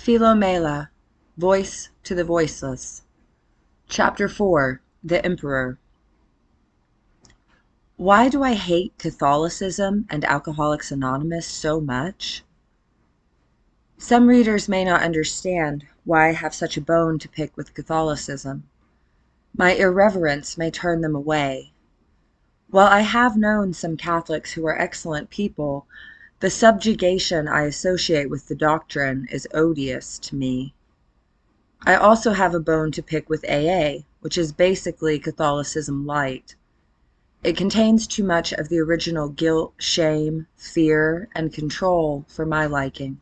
Philomela, Voice to the Voiceless. Chapter 4, The Emperor. Why do I hate Catholicism and Alcoholics Anonymous so much? Some readers may not understand why I have such a bone to pick with Catholicism. My irreverence may turn them away. While I have known some Catholics who are excellent people, the subjugation I associate with the doctrine is odious to me. I also have a bone to pick with AA, which is basically Catholicism light. It contains too much of the original guilt, shame, fear, and control for my liking.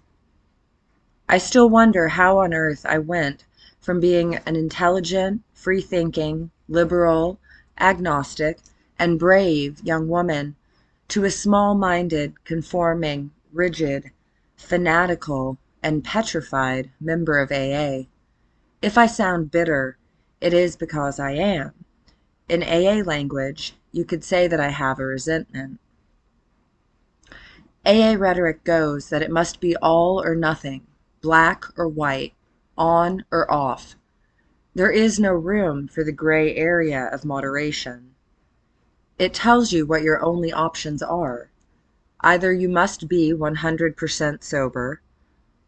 I still wonder how on earth I went from being an intelligent, free-thinking, liberal, agnostic, and brave young woman to a small-minded, conforming, rigid, fanatical, and petrified member of AA. If I sound bitter, it is because I am. In AA language, you could say that I have a resentment. AA rhetoric goes that it must be all or nothing, black or white, on or off. There is no room for the gray area of moderation. It tells you what your only options are. Either you must be 100% sober,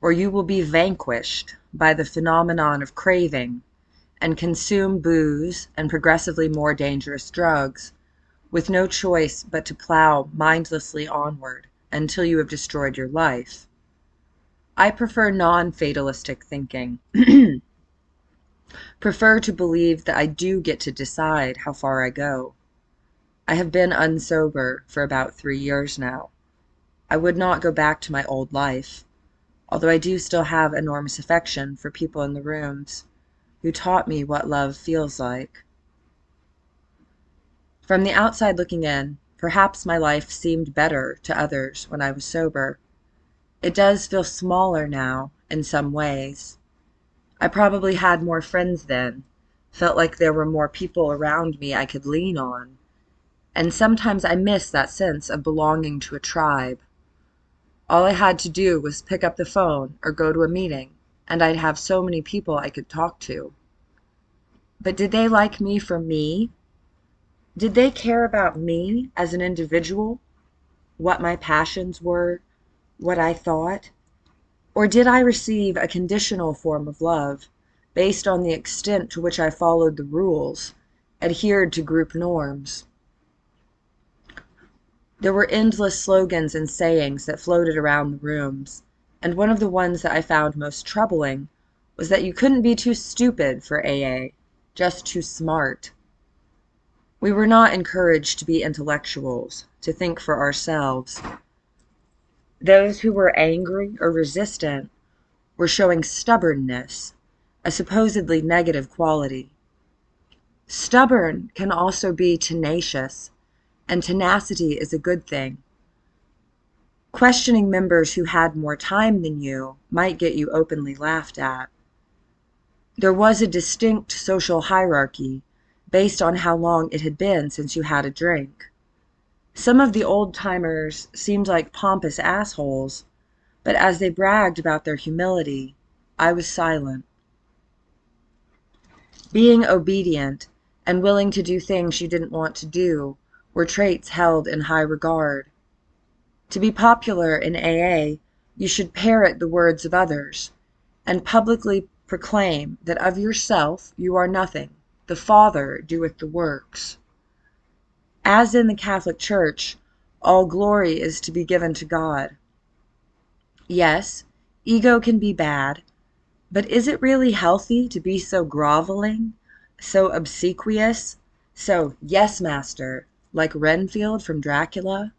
or you will be vanquished by the phenomenon of craving and consume booze and progressively more dangerous drugs, with no choice but to plow mindlessly onward until you have destroyed your life. I prefer non-fatalistic thinking. Prefer to believe that I do get to decide how far I go. I have been unsober for about 3 years now. I would not go back to my old life, although I do still have enormous affection for people in the rooms who taught me what love feels like. From the outside looking in, perhaps my life seemed better to others when I was sober. It does feel smaller now in some ways. I probably had more friends then, felt like there were more people around me I could lean on, and sometimes I miss that sense of belonging to a tribe. All I had to do was pick up the phone or go to a meeting, and I'd have so many people I could talk to. But did they like me for me? Did they care about me as an individual? What my passions were? What I thought? Or did I receive a conditional form of love, based on the extent to which I followed the rules, adhered to group norms? There were endless slogans and sayings that floated around the rooms, and one of the ones that I found most troubling was that you couldn't be too stupid for AA, just too smart. We were not encouraged to be intellectuals, to think for ourselves. Those who were angry or resistant were showing stubbornness, a supposedly negative quality. Stubborn can also be tenacious, and tenacity is a good thing. Questioning members who had more time than you might get you openly laughed at. There was a distinct social hierarchy based on how long it had been since you had a drink. Some of the old-timers seemed like pompous assholes, but as they bragged about their humility, I was silent. Being obedient and willing to do things you didn't want to do were traits held in high regard. To be popular in AA, you should parrot the words of others and publicly proclaim that of yourself you are nothing. The Father doeth the works. As in the Catholic Church, all glory is to be given to God. Yes, ego can be bad, but is it really healthy to be so groveling, so obsequious, so yes, master, like Renfield from Dracula?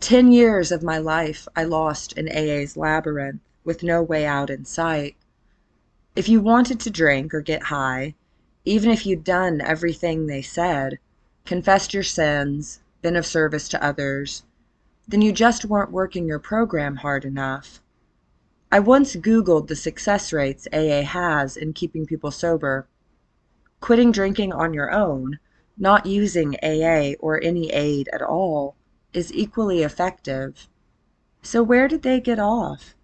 10 years of my life I lost in AA's labyrinth, with no way out in sight. If you wanted to drink or get high, even if you'd done everything they said, confessed your sins, been of service to others, then you just weren't working your program hard enough. I once Googled the success rates AA has in keeping people sober. Quitting drinking on your own, not using AA or any aid at all, is equally effective. So where did they get off?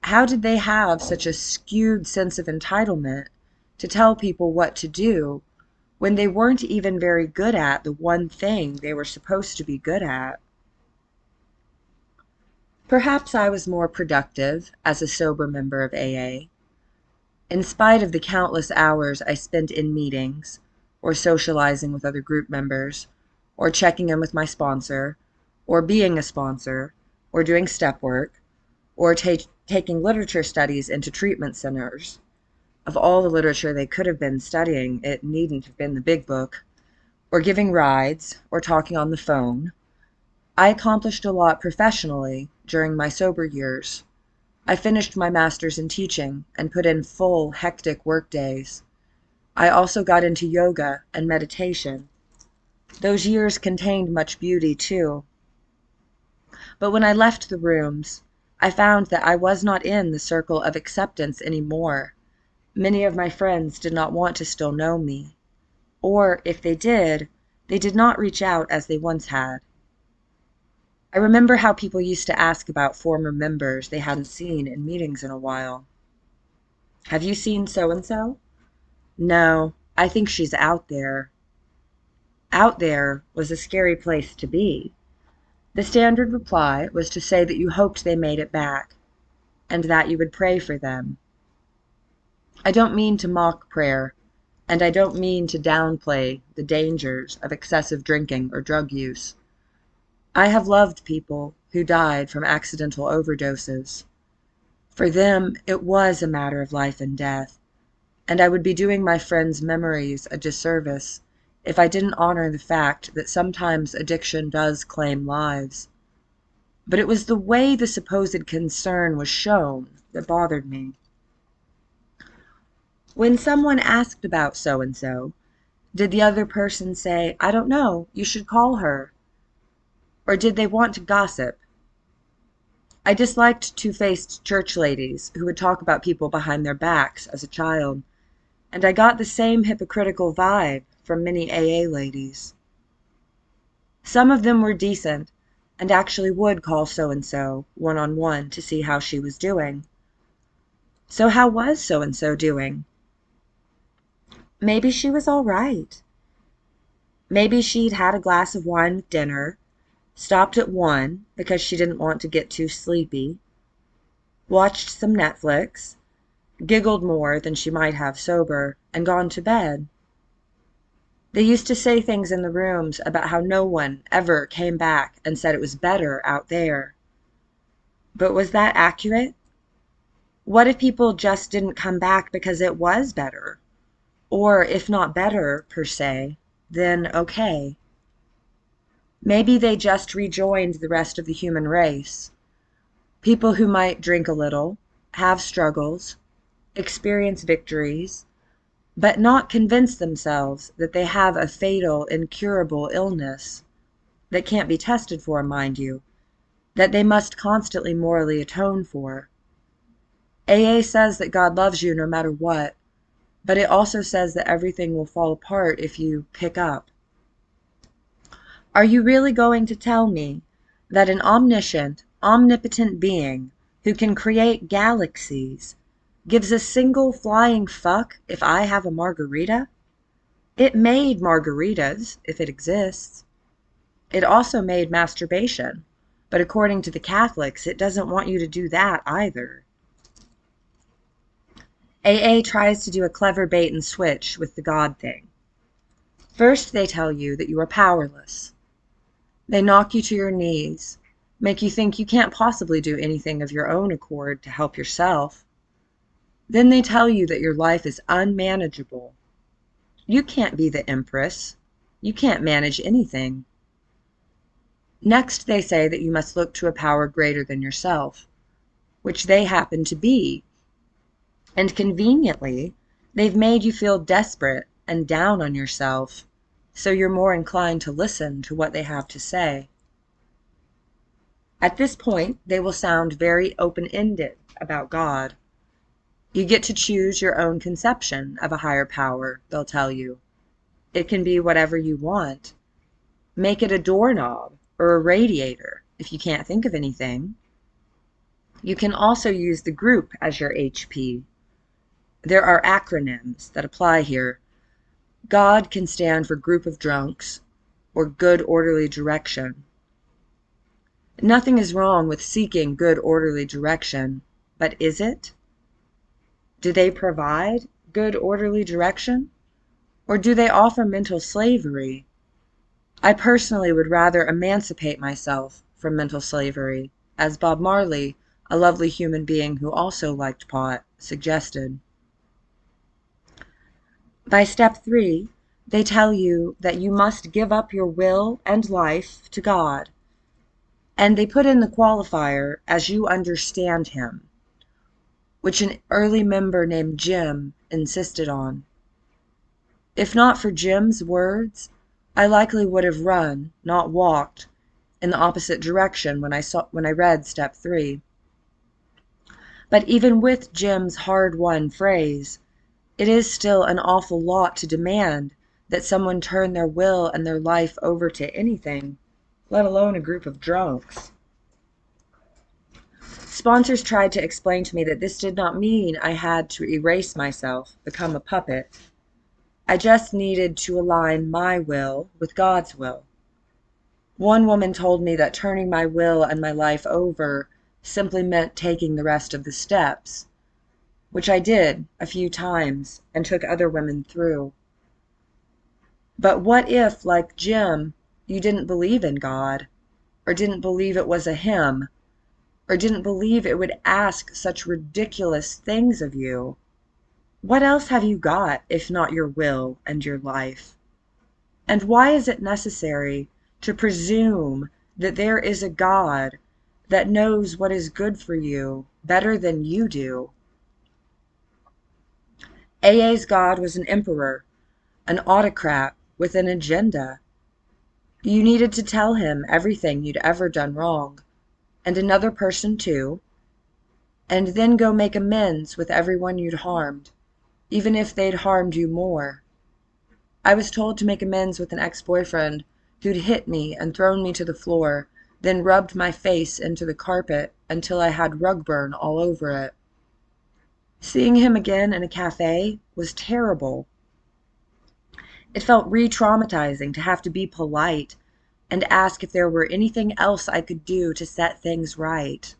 How did they have such a skewed sense of entitlement to tell people what to do when they weren't even very good at the one thing they were supposed to be good at? Perhaps I was more productive as a sober member of AA. In spite of the countless hours I spent in meetings, or socializing with other group members, or checking in with my sponsor, or being a sponsor, or doing step work, or taking literature studies into treatment centers. Of all the literature they could have been studying, it needn't have been the big book, or giving rides, or talking on the phone. I accomplished a lot professionally during my sober years. I finished my master's in teaching and put in full, hectic work days. I also got into yoga and meditation. Those years contained much beauty, too. But when I left the rooms, I found that I was not in the circle of acceptance anymore. Many of my friends did not want to still know me. Or, if they did not reach out as they once had. I remember how people used to ask about former members they hadn't seen in meetings in a while. Have you seen so-and-so? No, I think she's out there. Out there was a scary place to be. The standard reply was to say that you hoped they made it back, and that you would pray for them. I don't mean to mock prayer, and I don't mean to downplay the dangers of excessive drinking or drug use. I have loved people who died from accidental overdoses. For them, it was a matter of life and death, and I would be doing my friends' memories a disservice if I didn't honor the fact that sometimes addiction does claim lives. But it was the way the supposed concern was shown that bothered me. When someone asked about so-and-so, did the other person say, "I don't know, you should call her"? Or did they want to gossip? I disliked two-faced church ladies who would talk about people behind their backs as a child, and I got the same hypocritical vibe from many AA ladies. Some of them were decent and actually would call so-and-so one-on-one to see how she was doing. So how was so-and-so doing? Maybe she was all right. Maybe she'd had a glass of wine with dinner, stopped at 1 because she didn't want to get too sleepy, watched some Netflix, giggled more than she might have sober, and gone to bed. They used to say things in the rooms about how no one ever came back and said it was better out there. But was that accurate? What if people just didn't come back because it was better? Or if not better, per se, then okay. Maybe they just rejoined the rest of the human race. People who might drink a little, have struggles, experience victories, but not convince themselves that they have a fatal, incurable illness that can't be tested for, mind you, that they must constantly morally atone for. AA says that God loves you no matter what, but it also says that everything will fall apart if you pick up. Are you really going to tell me that an omniscient, omnipotent being who can create galaxies gives a single flying fuck if I have a margarita? It made margaritas, if it exists. It also made masturbation, but according to the Catholics, it doesn't want you to do that either. AA tries to do a clever bait and switch with the God thing. First, they tell you that you are powerless. They knock you to your knees, make you think you can't possibly do anything of your own accord to help yourself. Then they tell you that your life is unmanageable. You can't be the empress. You can't manage anything. Next, they say that you must look to a power greater than yourself, which they happen to be. And conveniently, they've made you feel desperate and down on yourself, so you're more inclined to listen to what they have to say. At this point, they will sound very open-ended about God. You get to choose your own conception of a higher power, they'll tell you. It can be whatever you want. Make it a doorknob or a radiator if you can't think of anything. You can also use the group as your HP. There are acronyms that apply here. God can stand for group of drunks or good orderly direction. Nothing is wrong with seeking good orderly direction, but is it? Do they provide good orderly direction? Or do they offer mental slavery? I personally would rather emancipate myself from mental slavery, as Bob Marley, a lovely human being who also liked pot, suggested. By step 3, they tell you that you must give up your will and life to God. And they put in the qualifier, as you understand him, which an early member named Jim insisted on. If not for Jim's words, I likely would have run, not walked, in the opposite direction when I read step 3. But even with Jim's hard-won phrase, it is still an awful lot to demand that someone turn their will and their life over to anything, let alone a group of drunks. Sponsors tried to explain to me that this did not mean I had to erase myself, become a puppet. I just needed to align my will with God's will. One woman told me that turning my will and my life over simply meant taking the rest of the steps, which I did a few times and took other women through. But what if, like Jim, you didn't believe in God, or didn't believe it was a him, or didn't believe it would ask such ridiculous things of you? What else have you got if not your will and your life? And why is it necessary to presume that there is a God that knows what is good for you better than you do? AA's God was an emperor, an autocrat with an agenda. You needed to tell him everything you'd ever done wrong, and another person too, and then go make amends with everyone you'd harmed, even if they'd harmed you more. I was told to make amends with an ex-boyfriend who'd hit me and thrown me to the floor, then rubbed my face into the carpet until I had rug burn all over it. Seeing him again in a cafe was terrible. It felt re-traumatizing to have to be polite and ask if there were anything else I could do to set things right.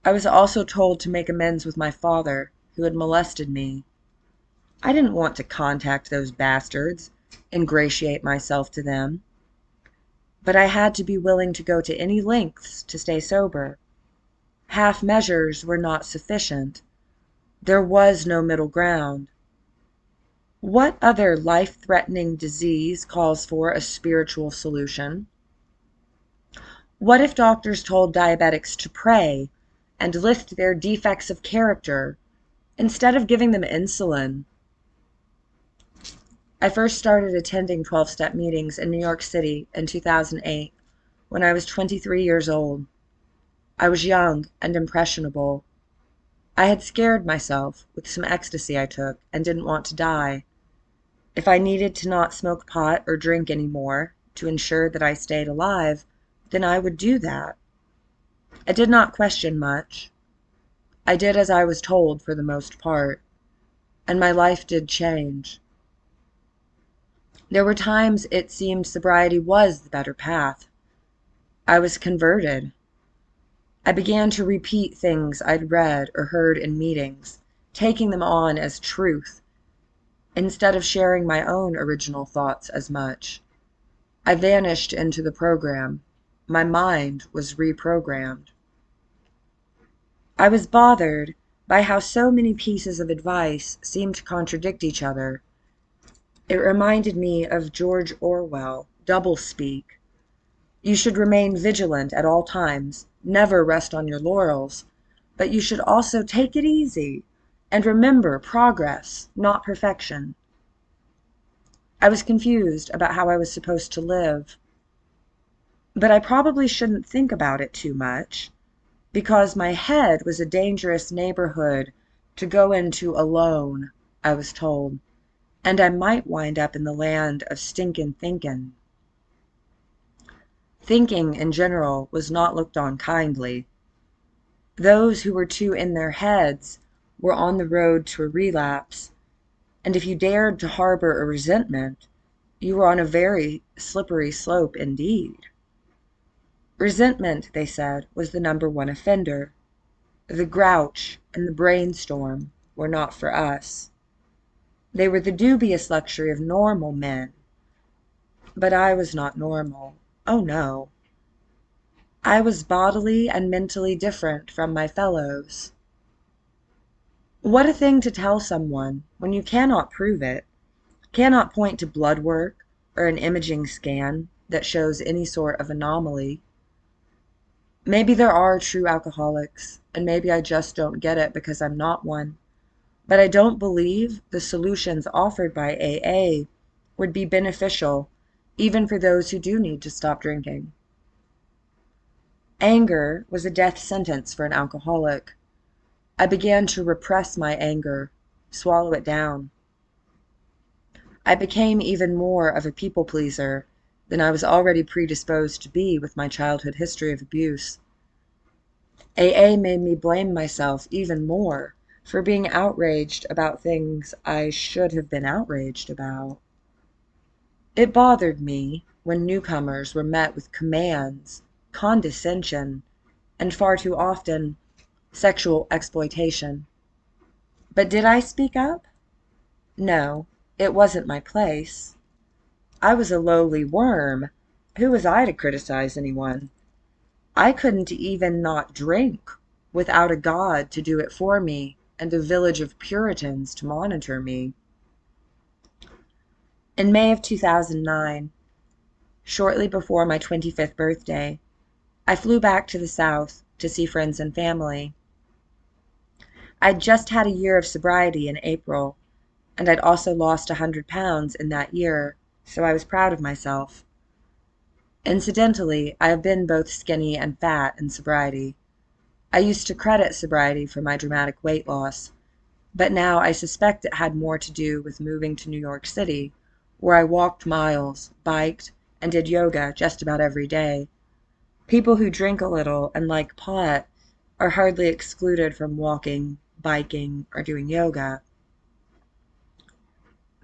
I was also told to make amends with my father, who had molested me. I didn't want to contact those bastards, ingratiate myself to them. But I had to be willing to go to any lengths to stay sober. Half measures were not sufficient. There was no middle ground. What other life-threatening disease calls for a spiritual solution? What if doctors told diabetics to pray and list their defects of character instead of giving them insulin? I first started attending 12-step meetings in New York City in 2008 when I was 23 years old. I was young and impressionable. I had scared myself with some ecstasy I took and didn't want to die. If I needed to not smoke pot or drink anymore to ensure that I stayed alive, then I would do that. I did not question much. I did as I was told for the most part, and my life did change. There were times it seemed sobriety was the better path. I was converted. I began to repeat things I'd read or heard in meetings, taking them on as truth, instead of sharing my own original thoughts as much. I vanished into the program. My mind was reprogrammed. I was bothered by how so many pieces of advice seemed to contradict each other. It reminded me of George Orwell, doublespeak. You should remain vigilant at all times, never rest on your laurels, but you should also take it easy and remember progress, not perfection. I was confused about how I was supposed to live, but I probably shouldn't think about it too much, because my head was a dangerous neighborhood to go into alone, I was told, and I might wind up in the land of stinkin' thinkin'. Thinking, in general, was not looked on kindly. Those who were too in their heads were on the road to a relapse, and if you dared to harbor a resentment, you were on a very slippery slope indeed. Resentment, they said, was the number 1 offender. The grouch and the brainstorm were not for us. They were the dubious luxury of normal men. But I was not normal. Oh no. I was bodily and mentally different from my fellows. What a thing to tell someone when you cannot prove it, cannot point to blood work or an imaging scan that shows any sort of anomaly. Maybe there are true alcoholics, and maybe I just don't get it because I'm not one. But I don't believe the solutions offered by AA would be beneficial even for those who do need to stop drinking. Anger was a death sentence for an alcoholic. I began to repress my anger, swallow it down. I became even more of a people pleaser than I was already predisposed to be with my childhood history of abuse. AA made me blame myself even more for being outraged about things I should have been outraged about. It bothered me when newcomers were met with commands, condescension, and far too often, sexual exploitation. But did I speak up? No, it wasn't my place. I was a lowly worm. Who was I to criticize anyone? I couldn't even not drink without a God to do it for me and a village of Puritans to monitor me. In May of 2009, shortly before my 25th birthday, I flew back to the South to see friends and family. I'd just had a year of sobriety in April, and I'd also lost 100 pounds in that year, so I was proud of myself. Incidentally, I have been both skinny and fat in sobriety. I used to credit sobriety for my dramatic weight loss, but now I suspect it had more to do with moving to New York City, where I walked miles, biked, and did yoga just about every day. People who drink a little and like pot are hardly excluded from walking, biking, or doing yoga.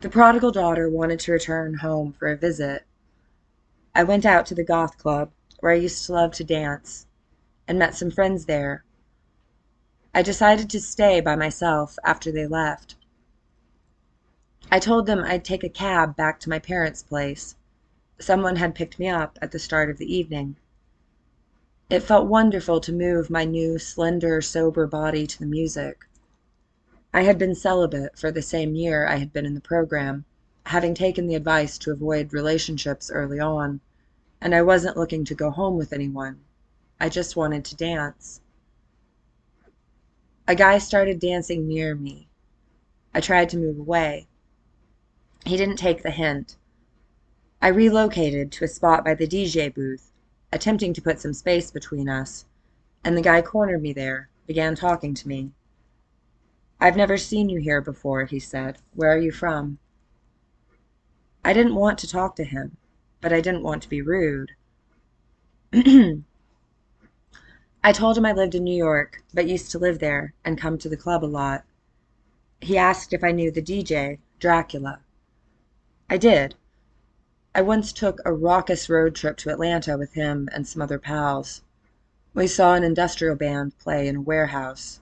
The prodigal daughter wanted to return home for a visit. I went out to the goth club, where I used to love to dance, and met some friends there. I decided to stay by myself after they left. I told them I'd take a cab back to my parents' place. Someone had picked me up at the start of the evening. It felt wonderful to move my new, slender, sober body to the music. I had been celibate for the same year I had been in the program, having taken the advice to avoid relationships early on, and I wasn't looking to go home with anyone. I just wanted to dance. A guy started dancing near me. I tried to move away. He didn't take the hint. I relocated to a spot by the DJ booth, attempting to put some space between us, and the guy cornered me there, began talking to me. "I've never seen you here before," he said. "Where are you from?" I didn't want to talk to him, but I didn't want to be rude. I told him I lived in New York, but used to live there and come to the club a lot. He asked if I knew the DJ, Dracula. I did. I once took a raucous road trip to Atlanta with him and some other pals. We saw an industrial band play in a warehouse.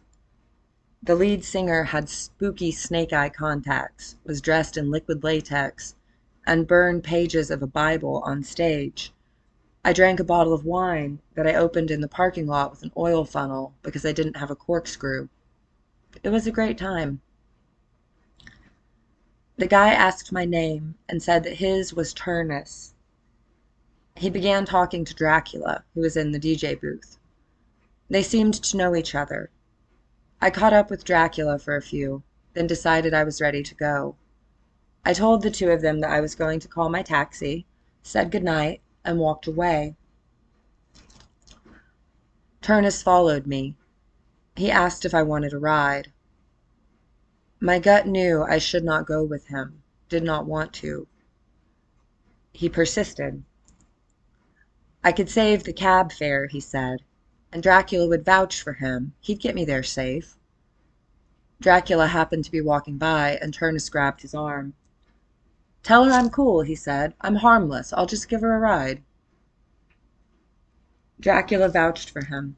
The lead singer had spooky snake-eye contacts, was dressed in liquid latex, and burned pages of a Bible on stage. I drank a bottle of wine that I opened in the parking lot with an oil funnel because I didn't have a corkscrew. It was a great time. The guy asked my name and said that his was Turnus. He began talking to Dracula, who was in the DJ booth. They seemed to know each other. I caught up with Dracula for a few, then decided I was ready to go. I told the two of them that I was going to call my taxi, said goodnight, and walked away. Turnus followed me. He asked if I wanted a ride. My gut knew I should not go with him, did not want to. He persisted. I could save the cab fare, he said, and Dracula would vouch for him. He'd get me there safe. Dracula happened to be walking by, and Turnus grabbed his arm. Tell her I'm cool, he said. I'm harmless. I'll just give her a ride. Dracula vouched for him.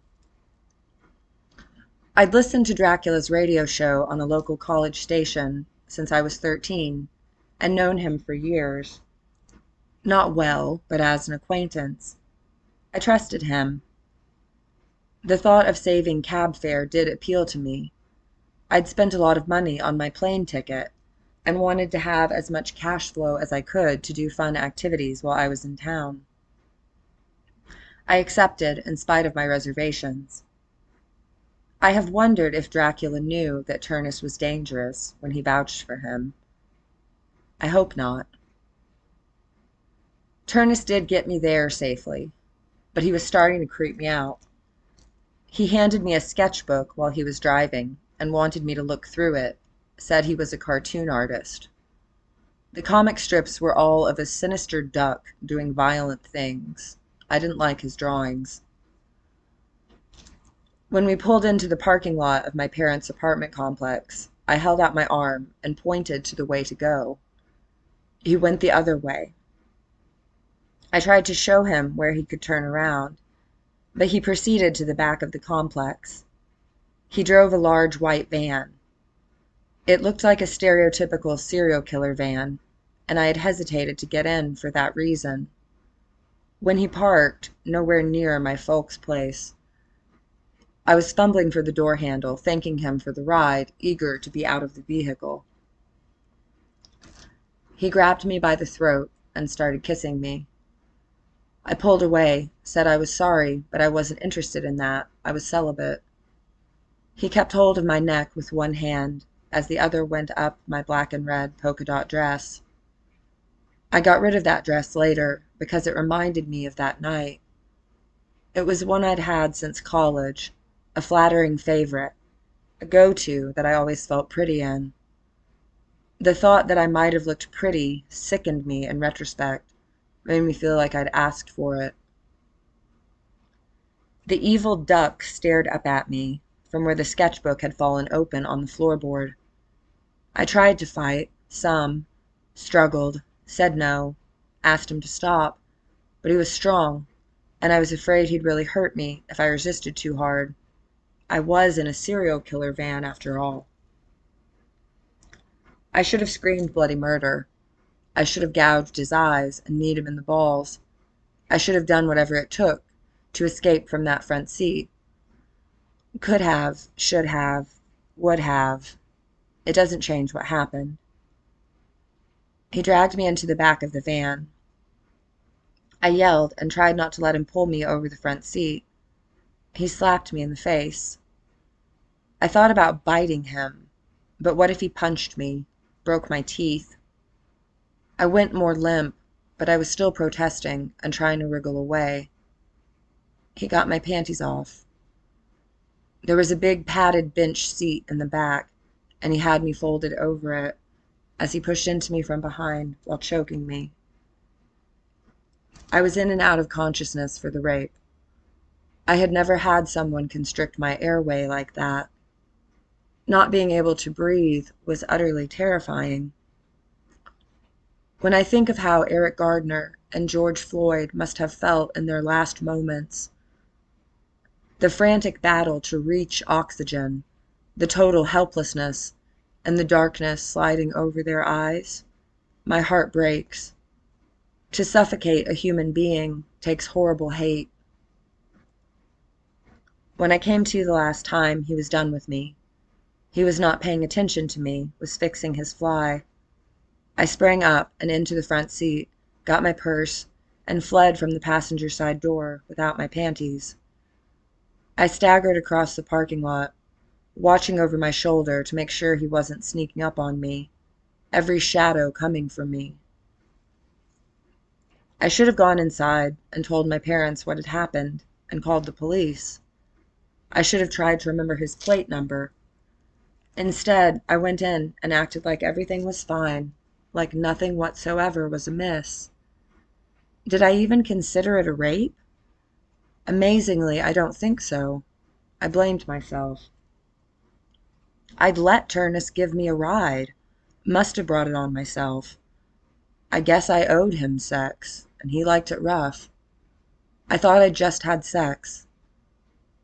I'd listened to Dracula's radio show on a local college station since I was 13, and known him for years. Not well, but as an acquaintance. I trusted him. The thought of saving cab fare did appeal to me. I'd spent a lot of money on my plane ticket, and wanted to have as much cash flow as I could to do fun activities while I was in town. I accepted in spite of my reservations. I have wondered if Dracula knew that Turnus was dangerous when he vouched for him. I hope not. Turnus did get me there safely, but he was starting to creep me out. He handed me a sketchbook while he was driving and wanted me to look through it, said he was a cartoon artist. The comic strips were all of a sinister duck doing violent things. I didn't like his drawings. When we pulled into the parking lot of my parents' apartment complex, I held out my arm and pointed to the way to go. He went the other way. I tried to show him where he could turn around, but he proceeded to the back of the complex. He drove a large white van. It looked like a stereotypical serial killer van, and I had hesitated to get in for that reason. When he parked, nowhere near my folks' place, I was fumbling for the door handle, thanking him for the ride, eager to be out of the vehicle. He grabbed me by the throat and started kissing me. I pulled away, said I was sorry, but I wasn't interested in that. I was celibate. He kept hold of my neck with one hand as the other went up my black and red polka dot dress. I got rid of that dress later because it reminded me of that night. It was one I'd had since college, a flattering favorite, a go-to that I always felt pretty in. The thought that I might have looked pretty sickened me in retrospect, made me feel like I'd asked for it. The evil duck stared up at me from where the sketchbook had fallen open on the floorboard. I tried to fight, struggled, said no, asked him to stop, but he was strong, and I was afraid he'd really hurt me if I resisted too hard. I was in a serial killer van, after all. I should have screamed bloody murder. I should have gouged his eyes and kneed him in the balls. I should have done whatever it took to escape from that front seat. Could have, should have, would have. It doesn't change what happened. He dragged me into the back of the van. I yelled and tried not to let him pull me over the front seat. He slapped me in the face. I thought about biting him, but what if he punched me, broke my teeth? I went more limp, but I was still protesting and trying to wriggle away. He got my panties off. There was a big padded bench seat in the back, and he had me folded over it as he pushed into me from behind while choking me. I was in and out of consciousness for the rape. I had never had someone constrict my airway like that. Not being able to breathe was utterly terrifying. When I think of how Eric Gardner and George Floyd must have felt in their last moments, the frantic battle to reach oxygen, the total helplessness, and the darkness sliding over their eyes, my heart breaks. To suffocate a human being takes horrible hate. When I came to the last time, he was done with me. He was not paying attention to me, was fixing his fly. I sprang up and into the front seat, got my purse, and fled from the passenger side door without my panties. I staggered across the parking lot, watching over my shoulder to make sure he wasn't sneaking up on me, every shadow coming from me. I should have gone inside and told my parents what had happened and called the police. I should have tried to remember his plate number. Instead, I went in and acted like everything was fine, like nothing whatsoever was amiss. Did I even consider it a rape? Amazingly, I don't think so. I blamed myself. I'd let Turnus give me a ride. Must have brought it on myself. I guess I owed him sex, and he liked it rough. I thought I'd just had sex.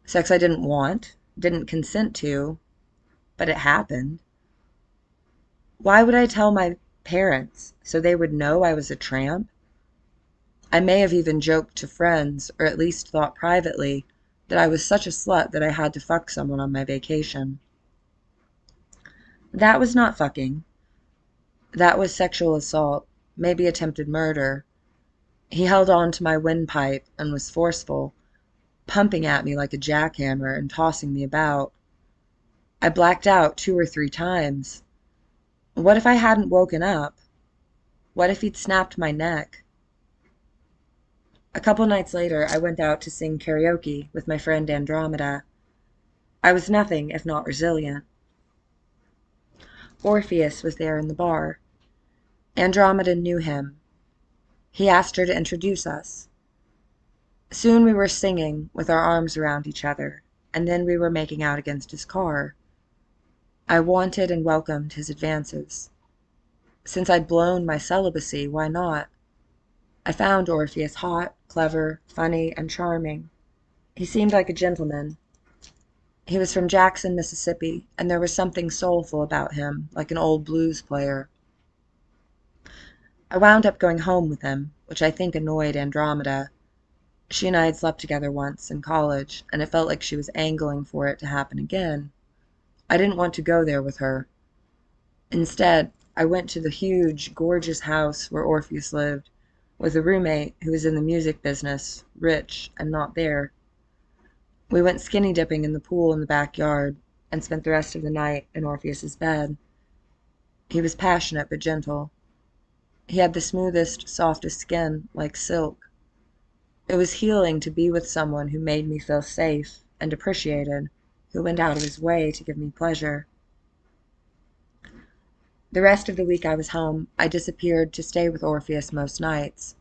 Sex I didn't want, didn't consent to, but it happened. Why would I tell my parents so they would know I was a tramp? I may have even joked to friends, or at least thought privately, that I was such a slut that I had to fuck someone on my vacation. That was not fucking. That was sexual assault, maybe attempted murder. He held on to my windpipe and was forceful, pumping at me like a jackhammer and tossing me about. I blacked out 2 or 3 times. What if I hadn't woken up? What if he'd snapped my neck? A couple nights later, I went out to sing karaoke with my friend Andromeda. I was nothing if not resilient. Orpheus was there in the bar. Andromeda knew him. He asked her to introduce us. Soon we were singing with our arms around each other, and then we were making out against his car. I wanted and welcomed his advances. Since I'd blown my celibacy, why not? I found Orpheus hot, clever, funny, and charming. He seemed like a gentleman. He was from Jackson, Mississippi, and there was something soulful about him, like an old blues player. I wound up going home with him, which I think annoyed Andromeda. She and I had slept together once in college, and it felt like she was angling for it to happen again. I didn't want to go there with her. Instead, I went to the huge, gorgeous house where Orpheus lived, with a roommate who was in the music business, rich, and not there. We went skinny dipping in the pool in the backyard, and spent the rest of the night in Orpheus's bed. He was passionate but gentle. He had the smoothest, softest skin, like silk. It was healing to be with someone who made me feel safe and appreciated, who went out of his way to give me pleasure. The rest of the week I was home, I disappeared to stay with Orpheus most nights.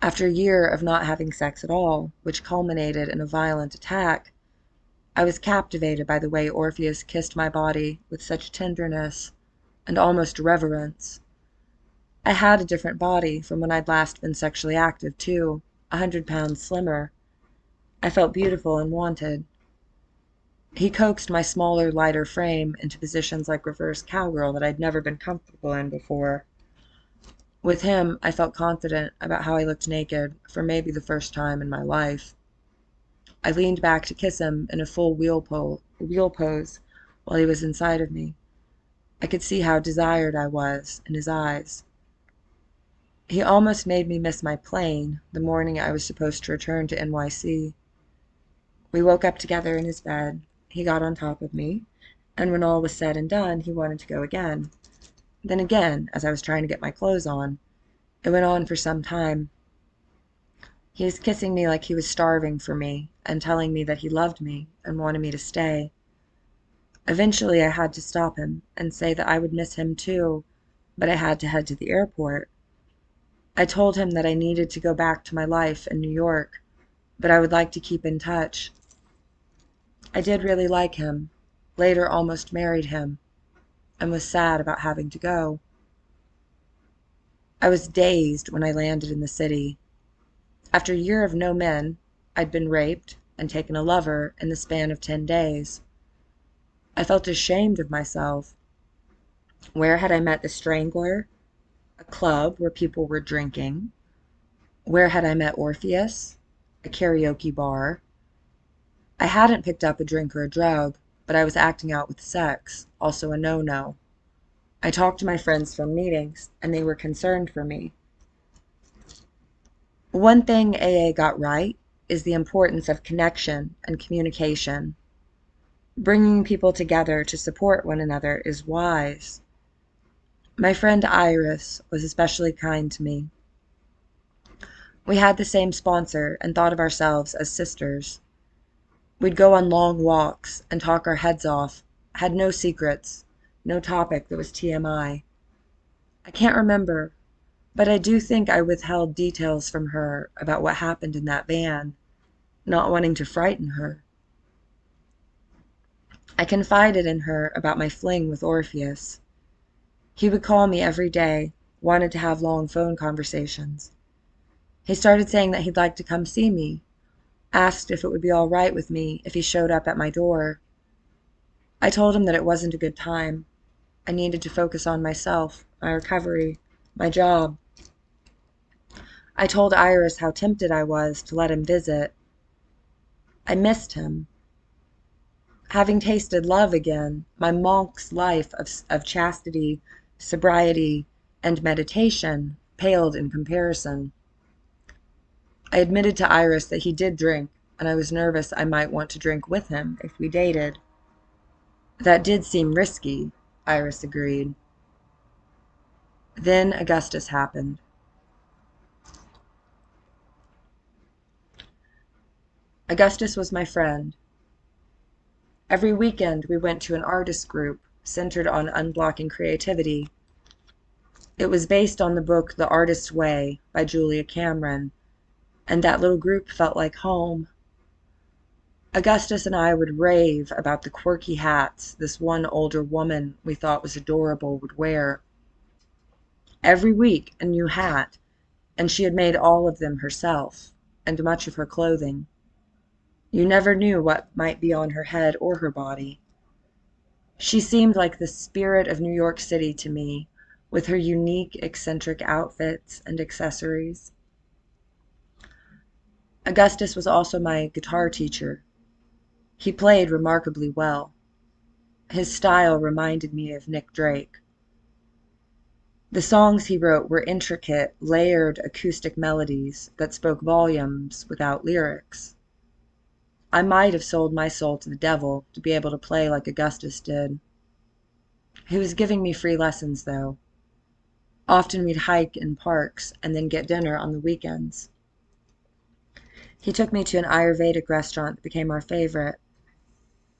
After a year of not having sex at all, which culminated in a violent attack, I was captivated by the way Orpheus kissed my body with such tenderness and almost reverence. I had a different body from when I'd last been sexually active, too, 100 pounds slimmer. I felt beautiful and wanted. He coaxed my smaller, lighter frame into positions like reverse cowgirl that I'd never been comfortable in before. With him, I felt confident about how I looked naked for maybe the first time in my life. I leaned back to kiss him in a full wheel pose while he was inside of me. I could see how desired I was in his eyes. He almost made me miss my plane the morning I was supposed to return to NYC. We woke up together in his bed. He got on top of me, and when all was said and done, he wanted to go again. Then again, as I was trying to get my clothes on. It went on for some time. He was kissing me like he was starving for me, and telling me that he loved me and wanted me to stay. Eventually I had to stop him and say that I would miss him too, but I had to head to the airport. I told him that I needed to go back to my life in New York, but I would like to keep in touch. I did really like him, later almost married him, and was sad about having to go. I was dazed when I landed in the city. After a year of no men, I'd been raped and taken a lover in the span of 10 days. I felt ashamed of myself. Where had I met the Strangler? A club where people were drinking. Where had I met Orpheus? A karaoke bar. I hadn't picked up a drink or a drug, but I was acting out with sex, also a no-no. I talked to my friends from meetings, and they were concerned for me. One thing AA got right is the importance of connection and communication. Bringing people together to support one another is wise. My friend Iris was especially kind to me. We had the same sponsor and thought of ourselves as sisters. We'd go on long walks and talk our heads off, had no secrets, no topic that was TMI. I can't remember, but I do think I withheld details from her about what happened in that van. not wanting to frighten her. I confided in her about my fling with Orpheus. He would call me every day, wanted to have long phone conversations. He started saying that he'd like to come see me, asked if it would be all right with me if he showed up at my door. I told him that it wasn't a good time. I needed to focus on myself, my recovery, my job. I told Iris how tempted I was to let him visit. I missed him. Having tasted love again, my monk's life of chastity, sobriety, and meditation paled in comparison. I admitted to Iris that he did drink, and I was nervous I might want to drink with him if we dated. That did seem risky, Iris agreed. Then Augustus happened. Augustus was my friend. Every weekend we went to an artist group centered on unblocking creativity. It was based on the book The Artist's Way by Julia Cameron, and that little group felt like home. Augustus and I would rave about the quirky hats this one older woman we thought was adorable would wear. Every week a new hat, and she had made all of them herself, and much of her clothing. You never knew what might be on her head or her body. She seemed like the spirit of New York City to me, with her unique, eccentric outfits and accessories. Augustus was also my guitar teacher. He played remarkably well. His style reminded me of Nick Drake. The songs he wrote were intricate, layered acoustic melodies that spoke volumes without lyrics. I might have sold my soul to the devil to be able to play like Augustus did. He was giving me free lessons, though. Often we'd hike in parks and then get dinner on the weekends. He took me to an Ayurvedic restaurant that became our favorite.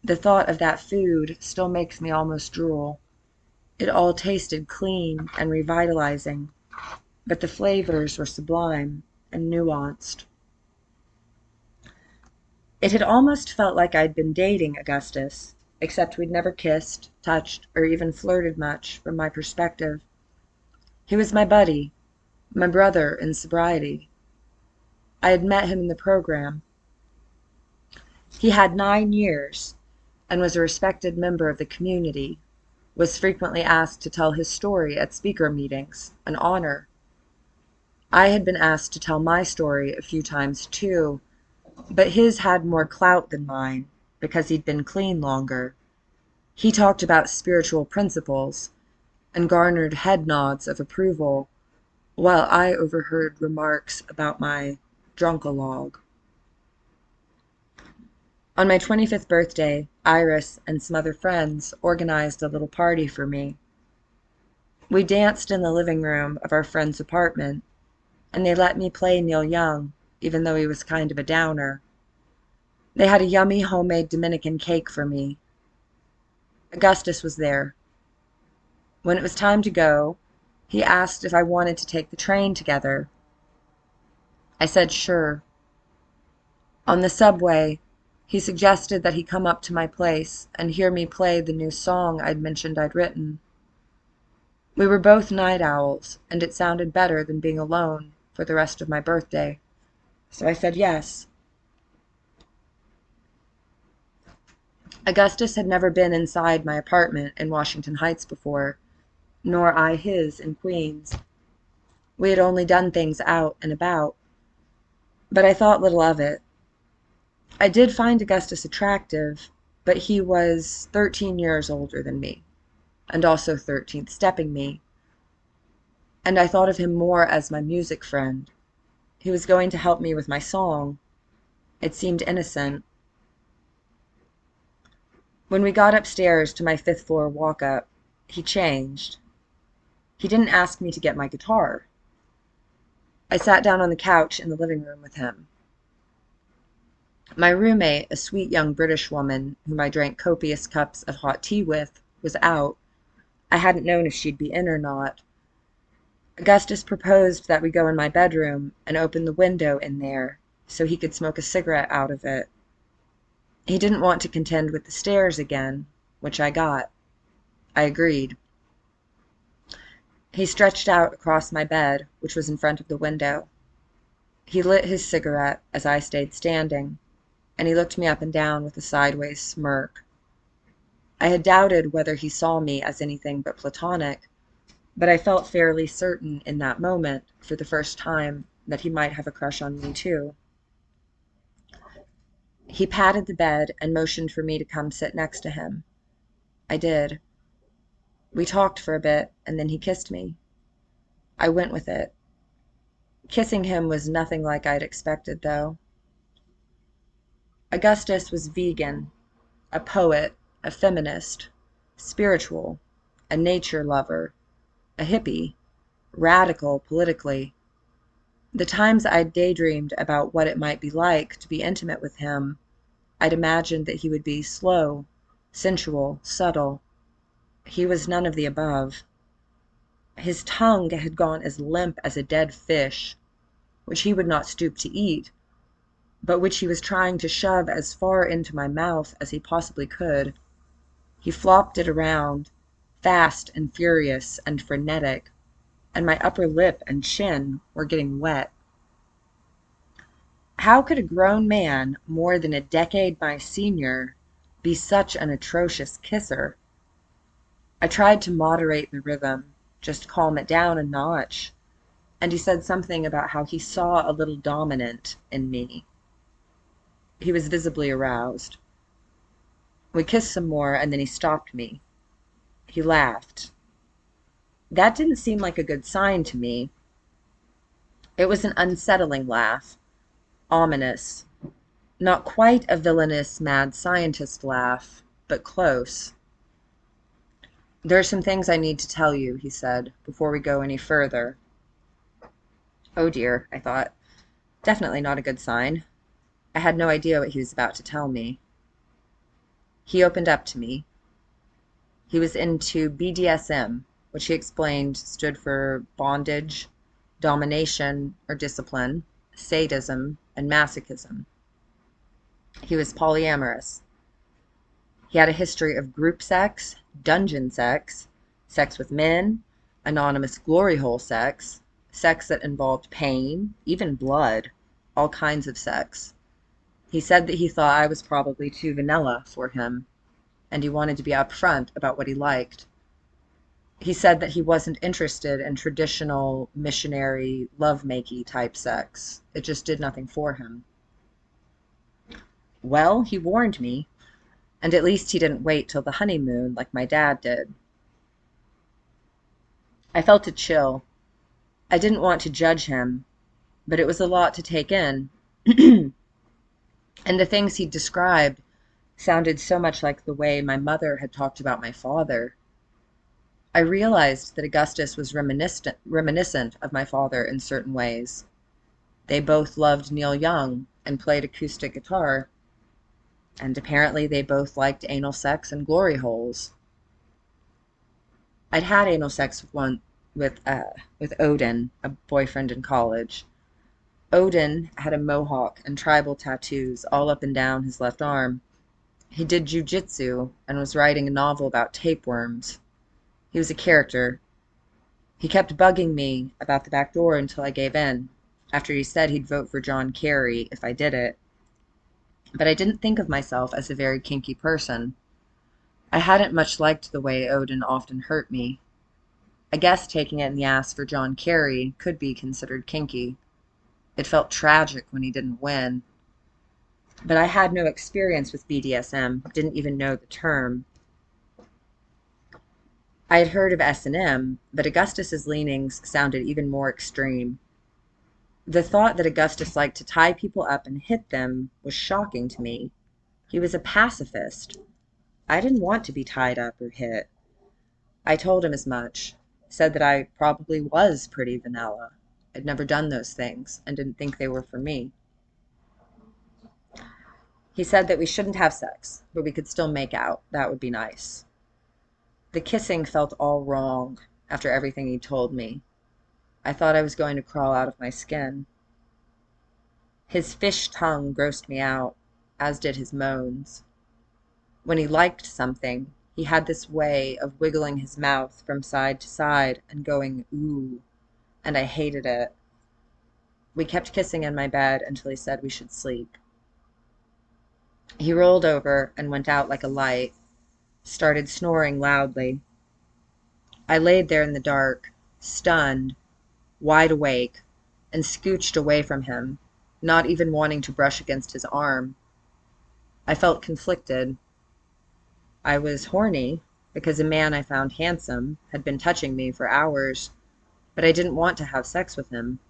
The thought of that food still makes me almost drool. It all tasted clean and revitalizing, but the flavors were sublime and nuanced. It had almost felt like I'd been dating Augustus, except we'd never kissed, touched, or even flirted much from my perspective. He was my buddy, my brother in sobriety. I had met him in the program. He had 9 years and was a respected member of the community, was frequently asked to tell his story at speaker meetings, an honor. I had been asked to tell my story a few times too, but his had more clout than mine because he'd been clean longer. He talked about spiritual principles and garnered head nods of approval, while I overheard remarks about my drunkalogue. On my 25th birthday, Iris and some other friends organized a little party for me. We danced in the living room of our friend's apartment, and they let me play Neil Young, even though he was kind of a downer. They had a yummy homemade Dominican cake for me. Augustus was there. When it was time to go, he asked if I wanted to take the train together. I said sure. On the subway, he suggested that he come up to my place and hear me play the new song I'd mentioned I'd written. We were both night owls, and it sounded better than being alone for the rest of my birthday, so I said yes. Augustus had never been inside my apartment in Washington Heights before, nor I his in Queens. We had only done things out and about, but I thought little of it. I did find Augustus attractive, but he was 13 years older than me, and also 13th stepping me, and I thought of him more as my music friend. He was going to help me with my song. It seemed innocent. When we got upstairs to my 5th floor walk-up, he changed. He didn't ask me to get my guitar. I sat down on the couch in the living room with him. My roommate, a sweet young British woman whom I drank copious cups of hot tea with, was out. I hadn't known if she'd be in or not. Augustus proposed that we go in my bedroom and open the window in there, so he could smoke a cigarette out of it. He didn't want to contend with the stairs again, which I got. I agreed. He stretched out across my bed, which was in front of the window. He lit his cigarette as I stayed standing, and he looked me up and down with a sideways smirk. I had doubted whether he saw me as anything but platonic, but I felt fairly certain in that moment, for the first time, that he might have a crush on me too. He patted the bed and motioned for me to come sit next to him. I did. We talked for a bit, and then he kissed me. I went with it. Kissing him was nothing like I'd expected, though. Augustus was vegan, a poet, a feminist, spiritual, a nature lover, a hippie, radical politically. The times I'd daydreamed about what it might be like to be intimate with him, I'd imagined that he would be slow, sensual, subtle. He was none of the above. His tongue had gone as limp as a dead fish, which he would not stoop to eat, but which he was trying to shove as far into my mouth as he possibly could. He flopped it around, fast and furious and frenetic, and my upper lip and chin were getting wet. How could a grown man, more than a decade my senior, be such an atrocious kisser? I tried to moderate the rhythm, just calm it down a notch, and he said something about how he saw a little dominant in me. He was visibly aroused. We kissed some more, and then he stopped me. He laughed. That didn't seem like a good sign to me. It was an unsettling laugh, ominous. Not quite a villainous mad scientist laugh, but close. There are some things I need to tell you, he said, before we go any further. Oh dear, I thought. Definitely not a good sign. I had no idea what he was about to tell me. He opened up to me. He was into BDSM, which he explained stood for bondage, domination or discipline, sadism, and masochism. He was polyamorous. He had a history of group sex, dungeon sex, sex with men, anonymous glory hole sex, sex that involved pain, even blood, all kinds of sex. He said that he thought I was probably too vanilla for him, and he wanted to be upfront about what he liked. He said that he wasn't interested in traditional missionary love-makey type sex. It just did nothing for him. Well, he warned me, and at least he didn't wait till the honeymoon like my dad did. I felt a chill. I didn't want to judge him, but it was a lot to take in. And the things he described sounded so much like the way my mother had talked about my father. I realized that Augustus was reminiscent of my father in certain ways. They both loved Neil Young and played acoustic guitar, and apparently they both liked anal sex and glory holes. I'd had anal sex with Odin, a boyfriend in college. Odin had a mohawk and tribal tattoos all up and down his left arm. He did jujitsu and was writing a novel about tapeworms. He was a character. He kept bugging me about the back door until I gave in, after he said he'd vote for John Kerry if I did it. But I didn't think of myself as a very kinky person. I hadn't much liked the way Odin often hurt me. I guess taking it in the ass for John Kerry could be considered kinky. It felt tragic when he didn't win. But I had no experience with BDSM, didn't even know the term. I had heard of S&M, but Augustus's leanings sounded even more extreme. The thought that Augustus liked to tie people up and hit them was shocking to me. He was a pacifist. I didn't want to be tied up or hit. I told him as much, said that I probably was pretty vanilla. I'd never done those things and didn't think they were for me. He said that we shouldn't have sex, but we could still make out. That would be nice. The kissing felt all wrong after everything he would told me. I thought I was going to crawl out of my skin. His fish tongue grossed me out, as did his moans. When he liked something, he had this way of wiggling his mouth from side to side and going, ooh, and I hated it. We kept kissing in my bed until he said we should sleep. He rolled over and went out like a light, started snoring loudly. I laid there in the dark, stunned, wide awake, and scooched away from him, not even wanting to brush against his arm. I felt conflicted. I was horny because a man I found handsome had been touching me for hours, but I didn't want to have sex with him.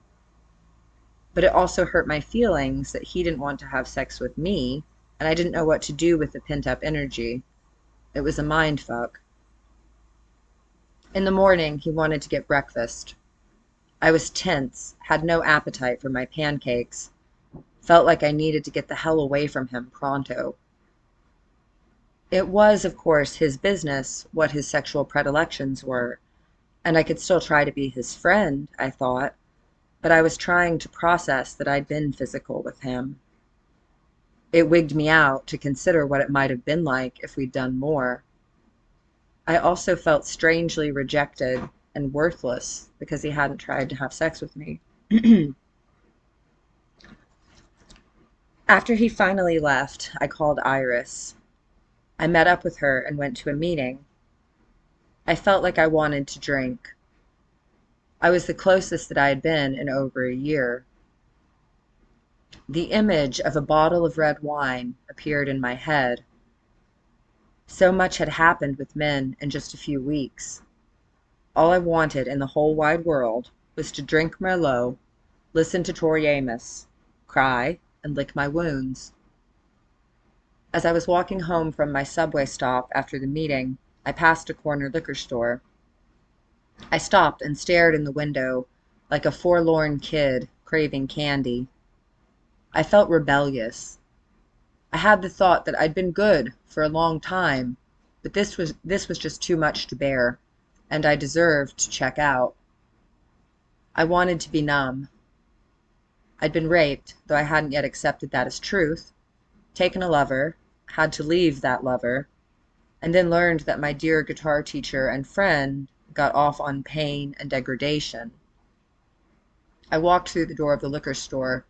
But it also hurt my feelings that he didn't want to have sex with me, and I didn't know what to do with the pent-up energy. It was a mind fuck. In the morning, he wanted to get breakfast. I was tense, had no appetite for my pancakes, felt like I needed to get the hell away from him pronto. It was, of course, his business what his sexual predilections were, and I could still try to be his friend, I thought, but I was trying to process that I'd been physical with him. It wigged me out to consider what it might have been like if we'd done more. I also felt strangely rejected and worthless because he hadn't tried to have sex with me. After he finally left, I called Iris. I met up with her and went to a meeting. I felt like I wanted to drink. I was the closest that I had been in over a year. The image of a bottle of red wine appeared in my head. So much had happened with men in just a few weeks. All I wanted in the whole wide world was to drink Merlot, listen to Tori Amos, cry, and lick my wounds. As I was walking home from my subway stop after the meeting, I passed a corner liquor store. I stopped and stared in the window like a forlorn kid craving candy. I felt rebellious. I had the thought that I'd been good for a long time, but this was just too much to bear, and I deserved to check out. I wanted to be numb. I'd been raped, though I hadn't yet accepted that as truth, taken a lover, had to leave that lover, and then learned that my dear guitar teacher and friend got off on pain and degradation. I walked through the door of the liquor store,